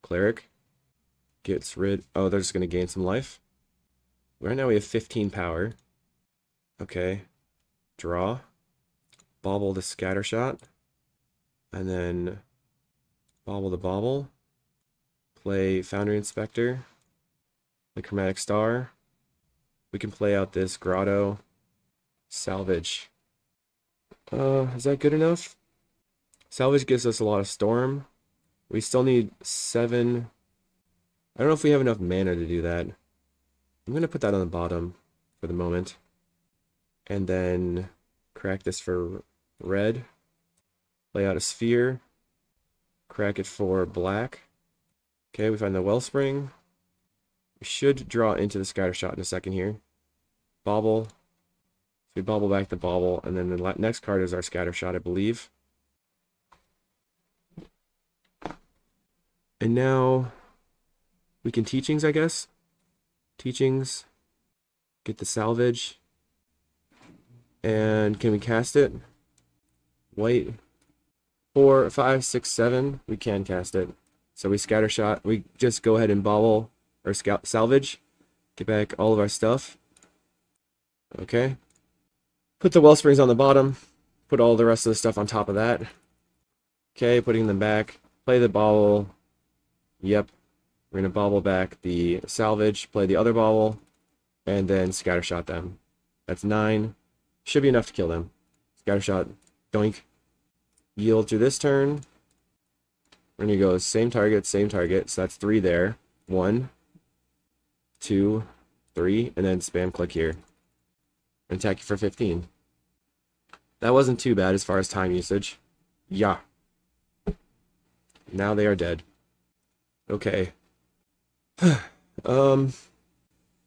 Cleric. Gets rid... Oh, they're just going to gain some life. Right now we have 15 power. Okay. Draw. Bauble the Scattershot. And then Bauble the Bauble. Play Foundry Inspector. The Chromatic Star. We can play out this Grotto. Salvage. Is that good enough? Salvage gives us a lot of Storm. We still need 7. I don't know if we have enough mana to do that. I'm going to put that on the bottom for the moment. And then crack this for red. Play out a Sphere. Crack it for black. Okay, we find the Wellspring. We should draw into the Scattershot in a second here. Bauble. So we bauble back the Bauble, and then the next card is our Scattershot, I believe. And now we can Teachings, I guess. Teachings. Get the Salvage. And can we cast it? White. 4, 5, 6, 7. We can cast it. So we Scattershot. We just go ahead and bauble or salvage. Get back all of our stuff. Okay. Put the Wellsprings on the bottom. Put all the rest of the stuff on top of that. Okay, putting them back. Play the bauble. Yep. We're going to bauble back the salvage. Play the other bauble. And then Scattershot them. That's 9. Should be enough to kill them. Scattershot. Doink. Yield to this turn. We're going to go same target, same target. So that's 3 there. 1, 2, 3. And then spam click here. And attack you for 15. That wasn't too bad as far as time usage. Yeah. Now they are dead. Okay.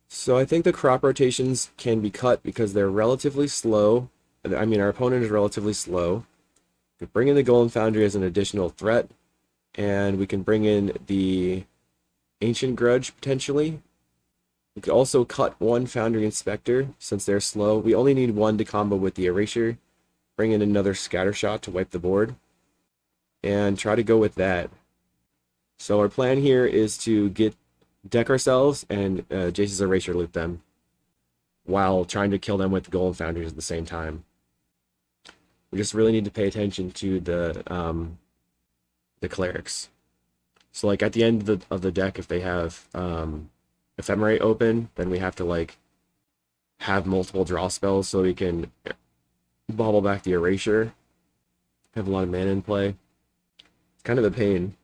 So I think the crop rotations can be cut because they're relatively slow. I mean, our opponent is relatively slow. We bring in the Golem Foundry as an additional threat, and we can bring in the Ancient Grudge potentially. We could also cut one Foundry Inspector since they're slow. We only need 1 to combo with the Erasure. Bring in another Scattershot to wipe the board, and try to go with that. So our plan here is to deck ourselves and Jace's Erasure loop them, while trying to kill them with the Golem Foundries at the same time. We just really need to pay attention to the clerics. So like at the end of the deck, if they have Ephemerate open, then we have to like have multiple draw spells so we can bauble back the Erasure. Have a lot of mana in play. It's kind of a pain.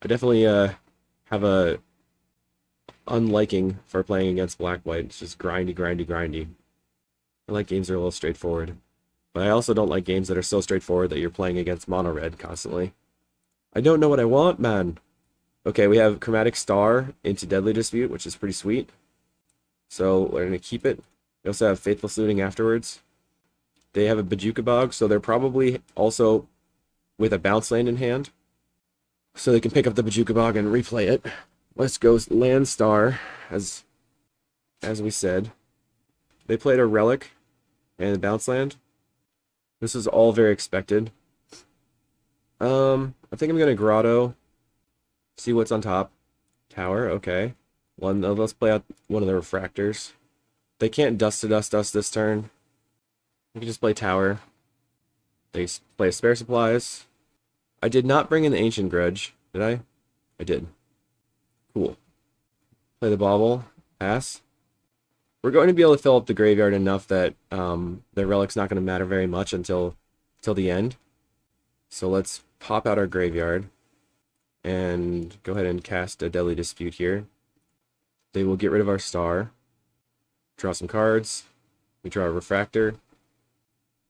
I definitely have a unliking for playing against black-white. It's just grindy, grindy, grindy. I like games that are a little straightforward. But I also don't like games that are so straightforward that you're playing against mono-red constantly. I don't know what I want, man. Okay, we have Chromatic Star into Deadly Dispute, which is pretty sweet. So we're going to keep it. We also have Faithful Saluting afterwards. They have a Bojuka Bog, so they're probably also with a bounce land in hand. So they can pick up the Bojuka Bog and replay it. Let's go Land Star, as we said. They played a Relic and a bounce land. This is all very expected. I think I'm going to Grotto. See what's on top. Tower, okay. Let's play out one of the Refractors. They can't Dust to Dust us this turn. We can just play Tower. They play Spare Supplies. I did not bring in the Ancient Grudge, did I? I did. Cool. Play the Bauble. Pass. We're going to be able to fill up the graveyard enough that the Relic's not going to matter very much until the end. So let's pop out our graveyard and go ahead and cast a Deadly Dispute here. They will get rid of our star. Draw some cards. We draw a Refractor.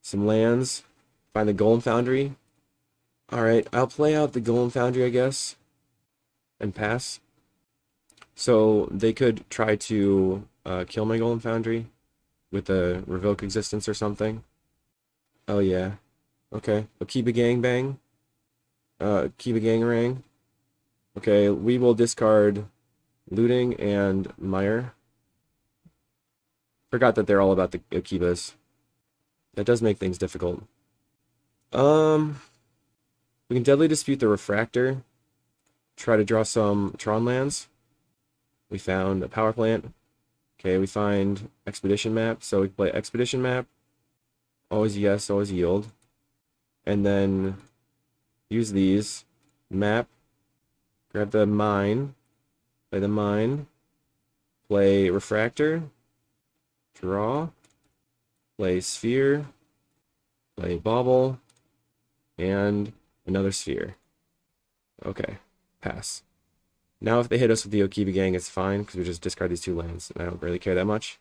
Some lands. Find the Golem Foundry. Alright, I'll play out the Golem Foundry, I guess. And pass. So they could try to kill my Golem Foundry with a Revoke Existence or something. Oh yeah. Okay, Akiba Gangbang. Akiba Gangarang. Okay, we will discard Looting and Mire. Forgot that they're all about the Akibas. That does make things difficult. We can Deadly Dispute the Refractor. Try to draw some Tron lands. We found a power plant. Okay, we find Expedition Map. So we play Expedition Map. Always yes, always yield. And then use these. Map. Grab the mine. Play the mine. Play Refractor. Draw. Play Sphere. Play Bauble. And another Sphere. Okay, pass. Now if they hit us with the Okiba Gang, it's fine, because we just discard these two lands, and I don't really care that much.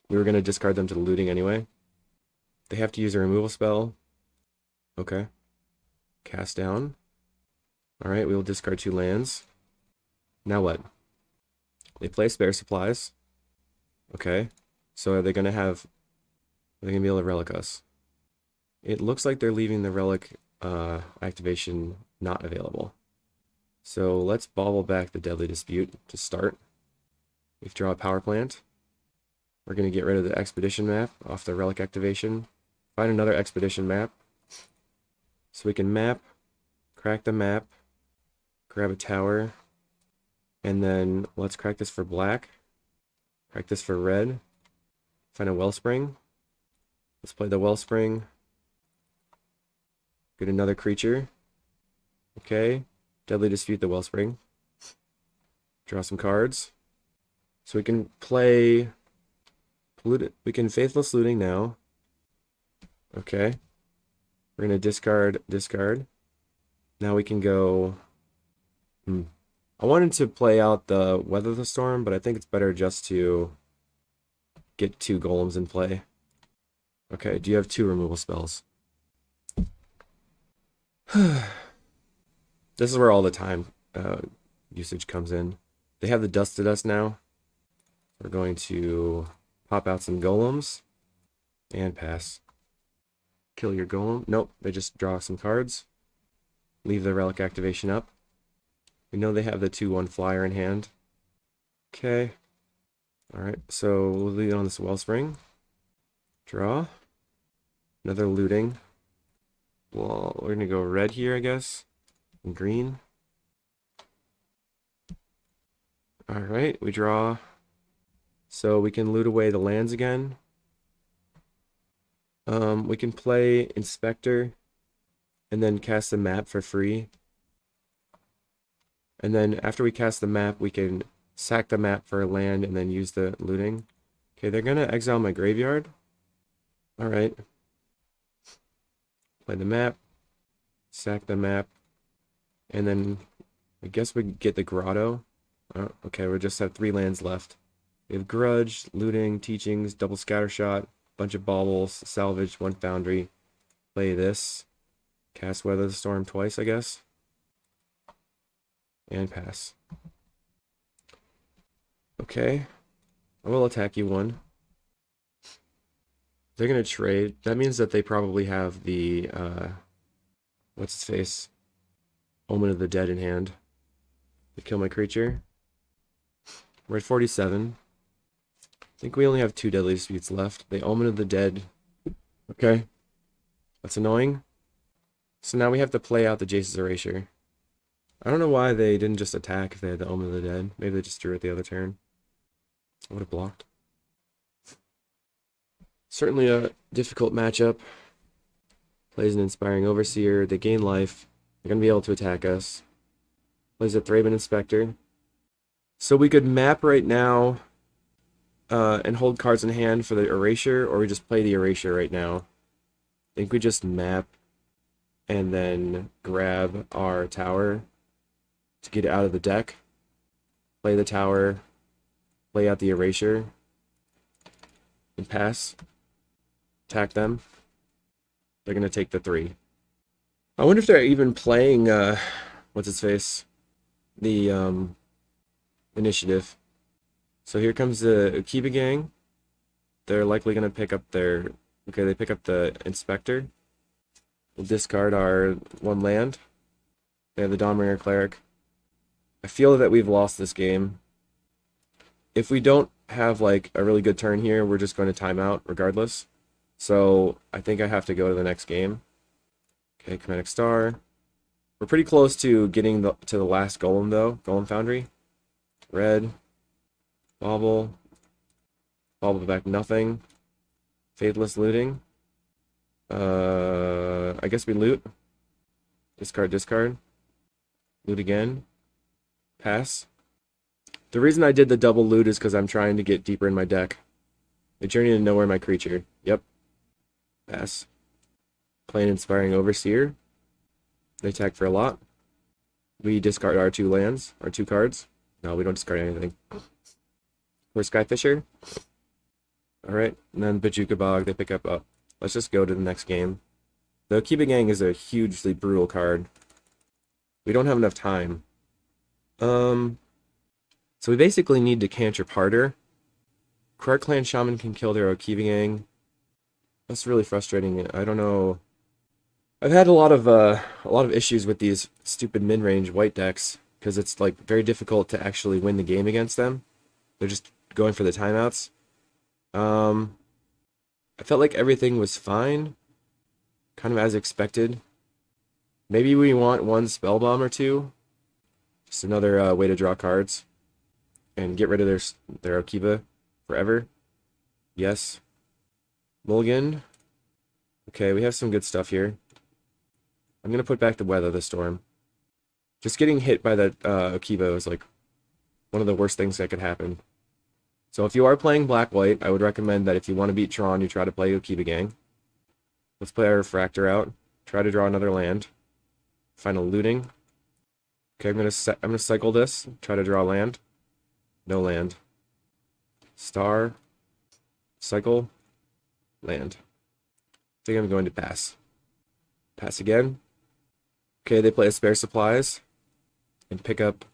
We were going to discard them to the looting anyway. They have to use a removal spell. Okay. Cast down. Alright, we will discard two lands. Now what? They play Spare Supplies. Okay. So are they going to have... Are they going to be able to relic us? It looks like they're leaving the relic activation not available. So let's bobble back the Deadly Dispute to start. We draw a power plant. We're going to get rid of the Expedition Map off the relic activation. Find another Expedition Map. So we can map, crack the map, grab a tower, and then let's crack this for black. Crack this for red. Find a Wellspring. Let's play the Wellspring. Get another creature. Okay. Deadly Dispute the Wellspring. Draw some cards. So we can play... We can Faithless Looting now. Okay. We're going to discard. Now we can go... I wanted to play out the Weather the Storm, but I think it's better just to get two golems in play. Okay, do you have two removal spells? This is where all the time usage comes in. They have the Dust to Dust now. We're going to pop out some golems and pass. Kill your golem. Nope, they just draw some cards. Leave the relic activation up. We know they have the 2/1 flyer in hand. Okay. Alright, so we'll leave it on this Wellspring. Draw. Another looting. Well, we're gonna go red here, I guess. And green. Alright, we draw. So we can loot away the lands again. We can play Inspector and then cast the map for free. And then after we cast the map, we can sack the map for a land and then use the looting. Okay, they're gonna exile my graveyard. Alright. Play the map. Sack the map. And then I guess we get the grotto. Oh, okay, we just have 3 lands left. We have Grudge, Looting, Teachings, Double Scattershot, bunch of Baubles, Salvage, 1 Foundry. Play this. Cast Weather the Storm twice, I guess. And pass. Okay. I will attack you 1. They're going to trade. That means that they probably have the, what's its face? Omen of the Dead in hand. They kill my creature. We're at 47. I think we only have 2 Deadly Disputes left. They Omen of the Dead. Okay. That's annoying. So now we have to play out the Jace's Erasure. I don't know why they didn't just attack if they had the Omen of the Dead. Maybe they just drew it the other turn. I would have blocked. Certainly a difficult matchup. Plays an Inspiring Overseer. They gain life. They're going to be able to attack us. Plays a Thraben Inspector. So we could map right now and hold cards in hand for the Erasure, or we just play the Erasure right now. I think we just map and then grab our tower to get it out of the deck. Play the tower, play out the Erasure, and pass. Attack them. They're going to take the 3. I wonder if they're even playing, what's its face? The, initiative. So here comes the Akiba Gang. They're likely going to pick up their... Okay, they pick up the Inspector. We'll discard our one land. They have the Dawnbringer Cleric. I feel that we've lost this game. If we don't have like a really good turn here, we're just going to time out regardless. So I think I have to go to the next game. Okay, Chromatic Star. We're pretty close to getting to the last Golem though. Golem Foundry. Red. Bobble. Bobble back nothing. Faithless looting. I guess we loot. Discard, discard. Loot again. Pass. The reason I did the double loot is because I'm trying to get deeper in my deck. The Journey to Nowhere, my creature. Yep. Pass. Play an Inspiring Overseer. They attack for a lot. We discard our 2 lands, our 2 cards. No, we don't discard anything. We're Skyfisher. Alright, and then Bajuka Bog, they pick up. Let's just go to the next game. The Akiba Gang is a hugely brutal card. We don't have enough time. So we basically need to cantrip harder. Krark Clan Shaman can kill their Akiba Gang. That's really frustrating. I don't know. I've had a lot of issues with these stupid mid-range white decks because it's like very difficult to actually win the game against them. They're just going for the timeouts. I felt like everything was fine, kind of as expected. Maybe we want 1 spell bomb or 2. Just another way to draw cards and get rid of their Akiba forever. Yes. Mulligan. Okay, we have some good stuff here. I'm gonna put back the Weather the Storm. Just getting hit by that Akiba is like one of the worst things that could happen. So if you are playing black-white, I would recommend that if you want to beat Tron, you try to play Akiba Gang. Let's play our Refractor out. Try to draw another land. Final looting. Okay, I'm gonna cycle this. Try to draw land. No land. Star. Cycle. Land. I think I'm going to pass. Pass again. Okay, they play a Spare Supplies. And pick up...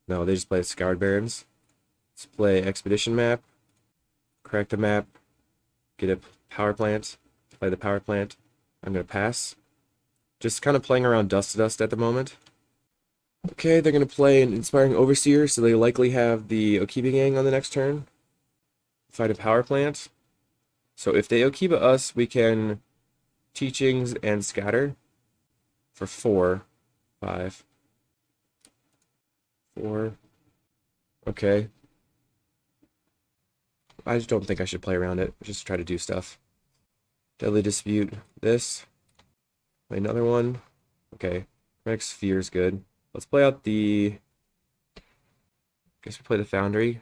No, they just play Scoured Barrens. Let's play Expedition Map. Crack the map. Get a Power Plant. Play the Power Plant. I'm going to pass. Just kind of playing around Dust to Dust at the moment. Okay, they're going to play an Inspiring Overseer, so they likely have the Akiba Gang on the next turn. Fight a Power Plant. So if they Akiba us, we can Teachings and Scatter for 4, 5, 4. Okay. I just don't think I should play around it. Just try to do stuff. Deadly Dispute. This. Play another one. Okay. Chromatic Sphere is good. Let's play out the... guess we play the Foundry.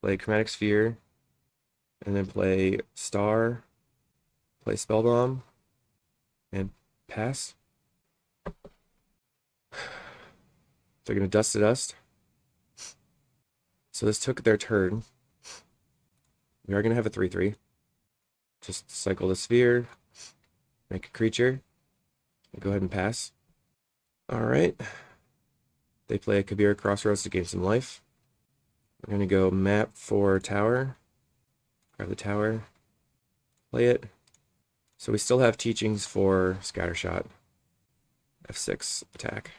Play Chromatic Sphere. And then play Star. Play Spellbomb. And pass. They're going to Dust to Dust. So this took their turn. We are going to have a 3/3. Just cycle the Sphere. Make a creature. Go ahead and pass. Alright. They play a Kabir Crossroads to gain some life. We're going to go map for tower. Grab the tower. Play it. So we still have Teachings for Scattershot. F6 attack.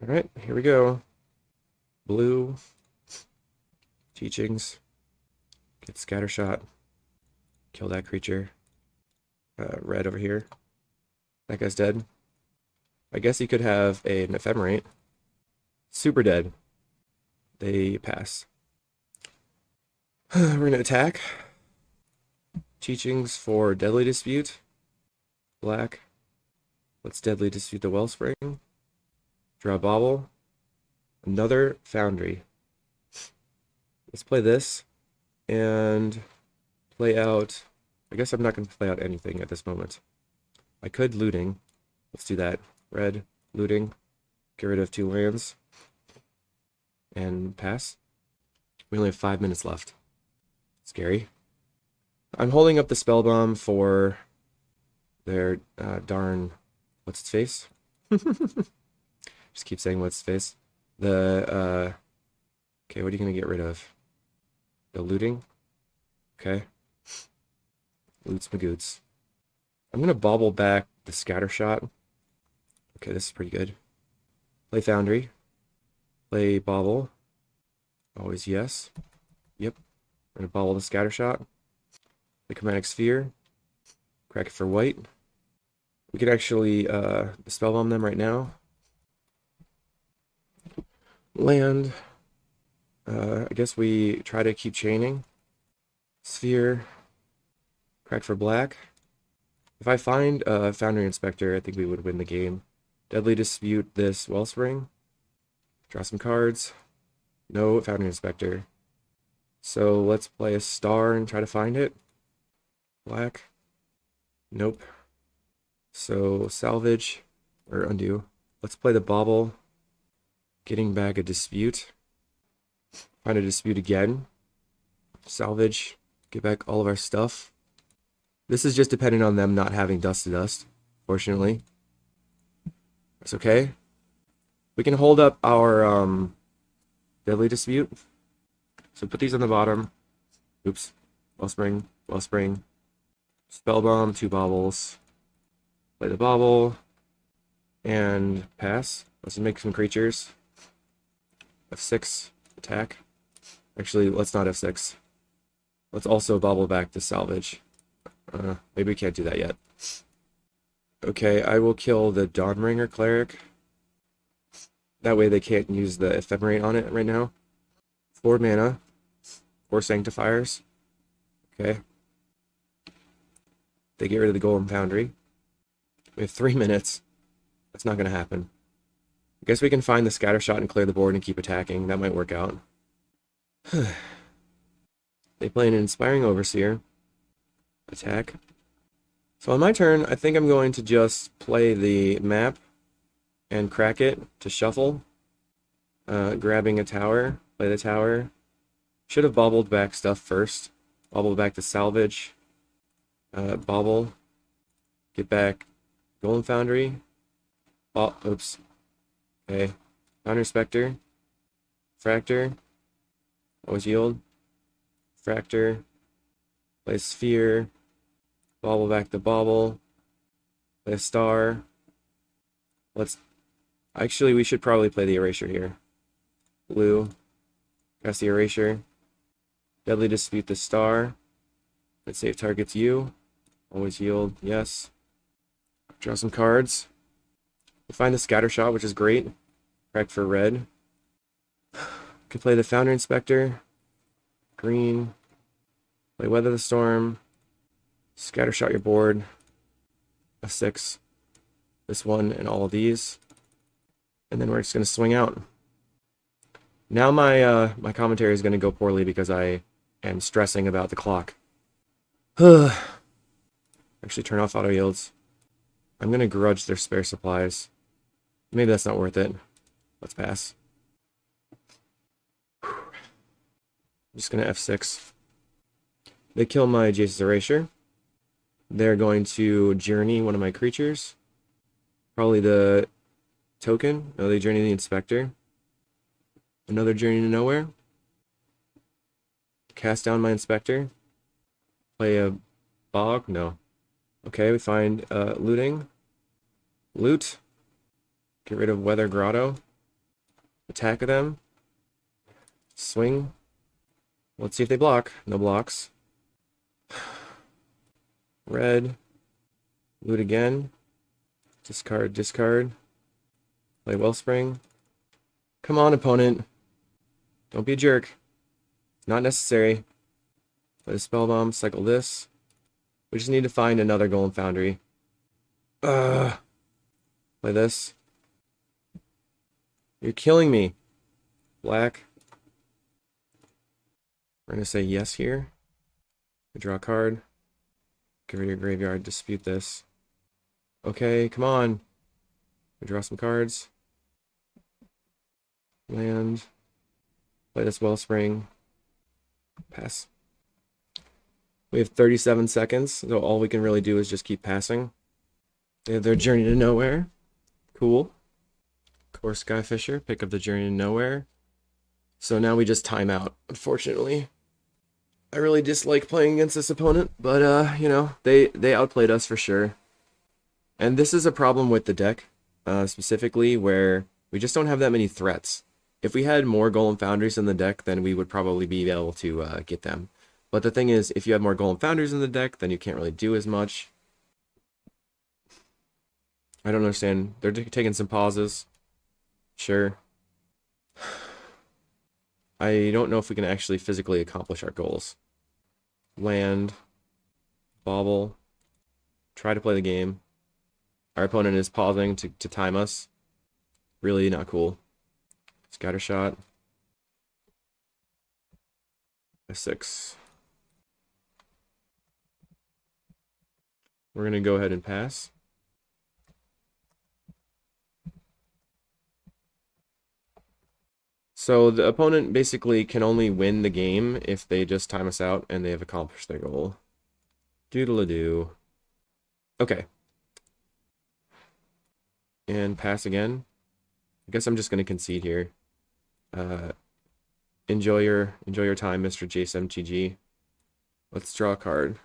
Alright, here we go. Blue. Teachings. Get Scattershot. Kill that creature. Red over here. That guy's dead. I guess he could have an Ephemerate. Super dead. They pass. We're going to attack. Teachings for Deadly Dispute. Black. Let's Deadly Dispute the Wellspring. Draw a Bobble. Another Foundry. Let's play this. And play out... I guess I'm not going to play out anything at this moment. I could Looting. Let's do that. Red. Looting. Get rid of 2 lands. And pass. We only have 5 minutes left. Scary. I'm holding up the spell bomb for their darn... what's its face? Just keep saying what's its face. The, okay, what are you going to get rid of? The looting? Okay. Loots Magoots. I'm gonna bobble back the scatter shot. Okay, this is pretty good. Play Foundry. Play Bobble. Always yes. Yep. We're gonna bobble the scatter shot. The Chromatic Sphere. Crack it for white. We could actually spellbomb them right now. Land. I guess we try to keep chaining. Sphere. Crack for black. If I find Foundry Inspector, I think we would win the game. Deadly Dispute this Wellspring. Draw some cards. No Foundry Inspector. So let's play a star and try to find it. Black. Nope. So salvage or undo. Let's play the bobble. Getting back a dispute. Find a dispute again. Salvage. Get back all of our stuff. This is just dependent on them not having dust to dust, fortunately. That's okay. We can hold up our deadly dispute. So put these on the bottom. Oops. Wellspring. Wellspring. Spellbomb, 2 bobbles. Play the bobble. And pass. Let's make some creatures. F6. Attack. Actually, let's not F6. Let's also bobble back to salvage. Maybe we can't do that yet. Okay, I will kill the Dawnbringer Cleric. That way they can't use the Ephemerate on it right now. 4 mana. 4 Sanctifiers. Okay. They get rid of the Golem Foundry. We have 3 minutes. That's not going to happen. I guess we can find the scatter shot and clear the board and keep attacking. That might work out. They play an Inspiring Overseer. Attack. So on my turn, I think I'm going to just play the map and crack it to shuffle. Grabbing a tower. Play the tower. Should have bobbled back stuff first. Bobble back to salvage. Bobble. Get back Golem Foundry. Oh, oops. Okay. Foundry Inspector. Fractor. Always yield. Fractor. Play Sphere. Bobble back the bobble. Play a star. Actually, we should probably play the erasure here. Blue. Cast the erasure. Deadly Dispute the star. Let's save targets you. Always yield. Yes. Draw some cards. We find the scatter shot, which is great. Crack for red. Could play the Foundry Inspector. Green. Play Weather the Storm. Scatter shot your board. F6. This one and all of these. And then we're just going to swing out. Now my my commentary is going to go poorly because I am stressing about the clock. Actually turn off auto yields. I'm going to grudge their spare supplies. Maybe that's not worth it. Let's pass. I'm just going to F6. They kill my Jace's Erasure. They're going to journey one of my creatures. Probably the token. No, they journey the Inspector. Another Journey to Nowhere. Cast down my Inspector. Play a Bog? No. Okay, we find looting. Loot. Get rid of Weather Grotto. Attack them. Swing. Let's see if they block. No blocks. Red. Loot again. Discard, discard. Play Wellspring. Come on, opponent. Don't be a jerk. It's not necessary. Play a Spellbomb, cycle this. We just need to find another Golem Foundry. Play this. You're killing me. Black. We're going to say yes here. We draw a card. Give her your graveyard. Dispute this. Okay, come on. We draw some cards. Land. Play this Wellspring. Pass. We have 37 seconds, so all we can really do is just keep passing. They have their Journey to Nowhere. Cool. Core Skyfisher, pick up the Journey to Nowhere. So now we just time out, unfortunately. I really dislike playing against this opponent, but, you know, they outplayed us for sure. And this is a problem with the deck, specifically, where we just don't have that many threats. If we had more Golem Foundries in the deck, then we would probably be able to get them. But the thing is, if you have more Golem Foundries in the deck, then you can't really do as much. I don't understand. They're taking some pauses. Sure. I don't know if we can actually physically accomplish our goals. Land. Bobble. Try to play the game. Our opponent is pausing to time us. Really not cool. Scatter shot. A 6. We're going to go ahead and pass. So the opponent basically can only win the game if they just time us out and they have accomplished their goal. Doodle-a-doo. Okay. And pass again. I guess I'm just going to concede here. Enjoy your time, Mr. Jace MTG. Let's draw a card.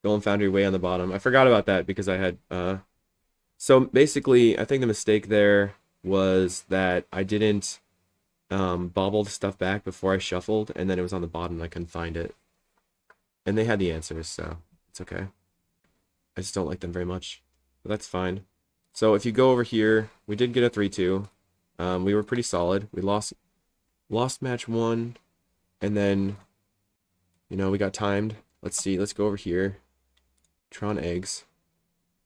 Golem Foundry way on the bottom. I forgot about that because I had... So basically, I think the mistake there was that I didn't bobble the stuff back before I shuffled, and then it was on the bottom and I couldn't find it. And they had the answers, so it's okay. I just don't like them very much. But that's fine. So if you go over here, we did get a 3-2. We were pretty solid. We lost match 1, and then, you know, we got timed. Let's see, let's go over here. Tron eggs.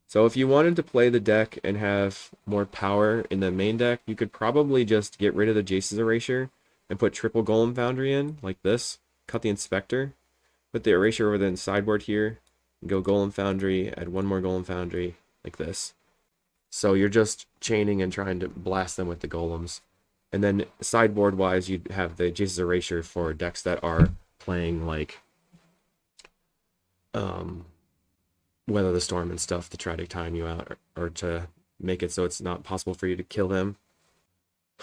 So if you wanted to play the deck and have more power in the main deck, you could probably just get rid of the Jace's Erasure and put triple Golem Foundry in, like this. Cut the Inspector. Put the Erasure over the sideboard here. And go Golem Foundry, add one more Golem Foundry, like this. So you're just chaining and trying to blast them with the Golems. And then sideboard-wise, you'd have the Jace's Erasure for decks that are playing, like, Weather the Storm and stuff to try to time you out, or to make it so it's not possible for you to kill them.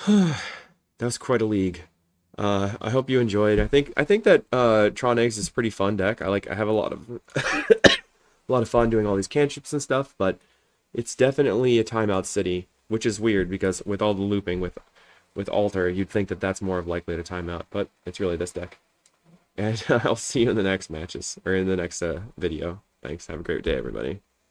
That was quite a league. I hope you enjoyed. I think that Tron Eggs is a pretty fun deck. I have a lot of a lot of fun doing all these cantrips and stuff, but it's definitely a timeout city, which is weird because with all the looping with Alter, you'd think that that's more likely to time out, but it's really this deck. And I'll see you in the next matches, or in the next video. Thanks. Have a great day, everybody.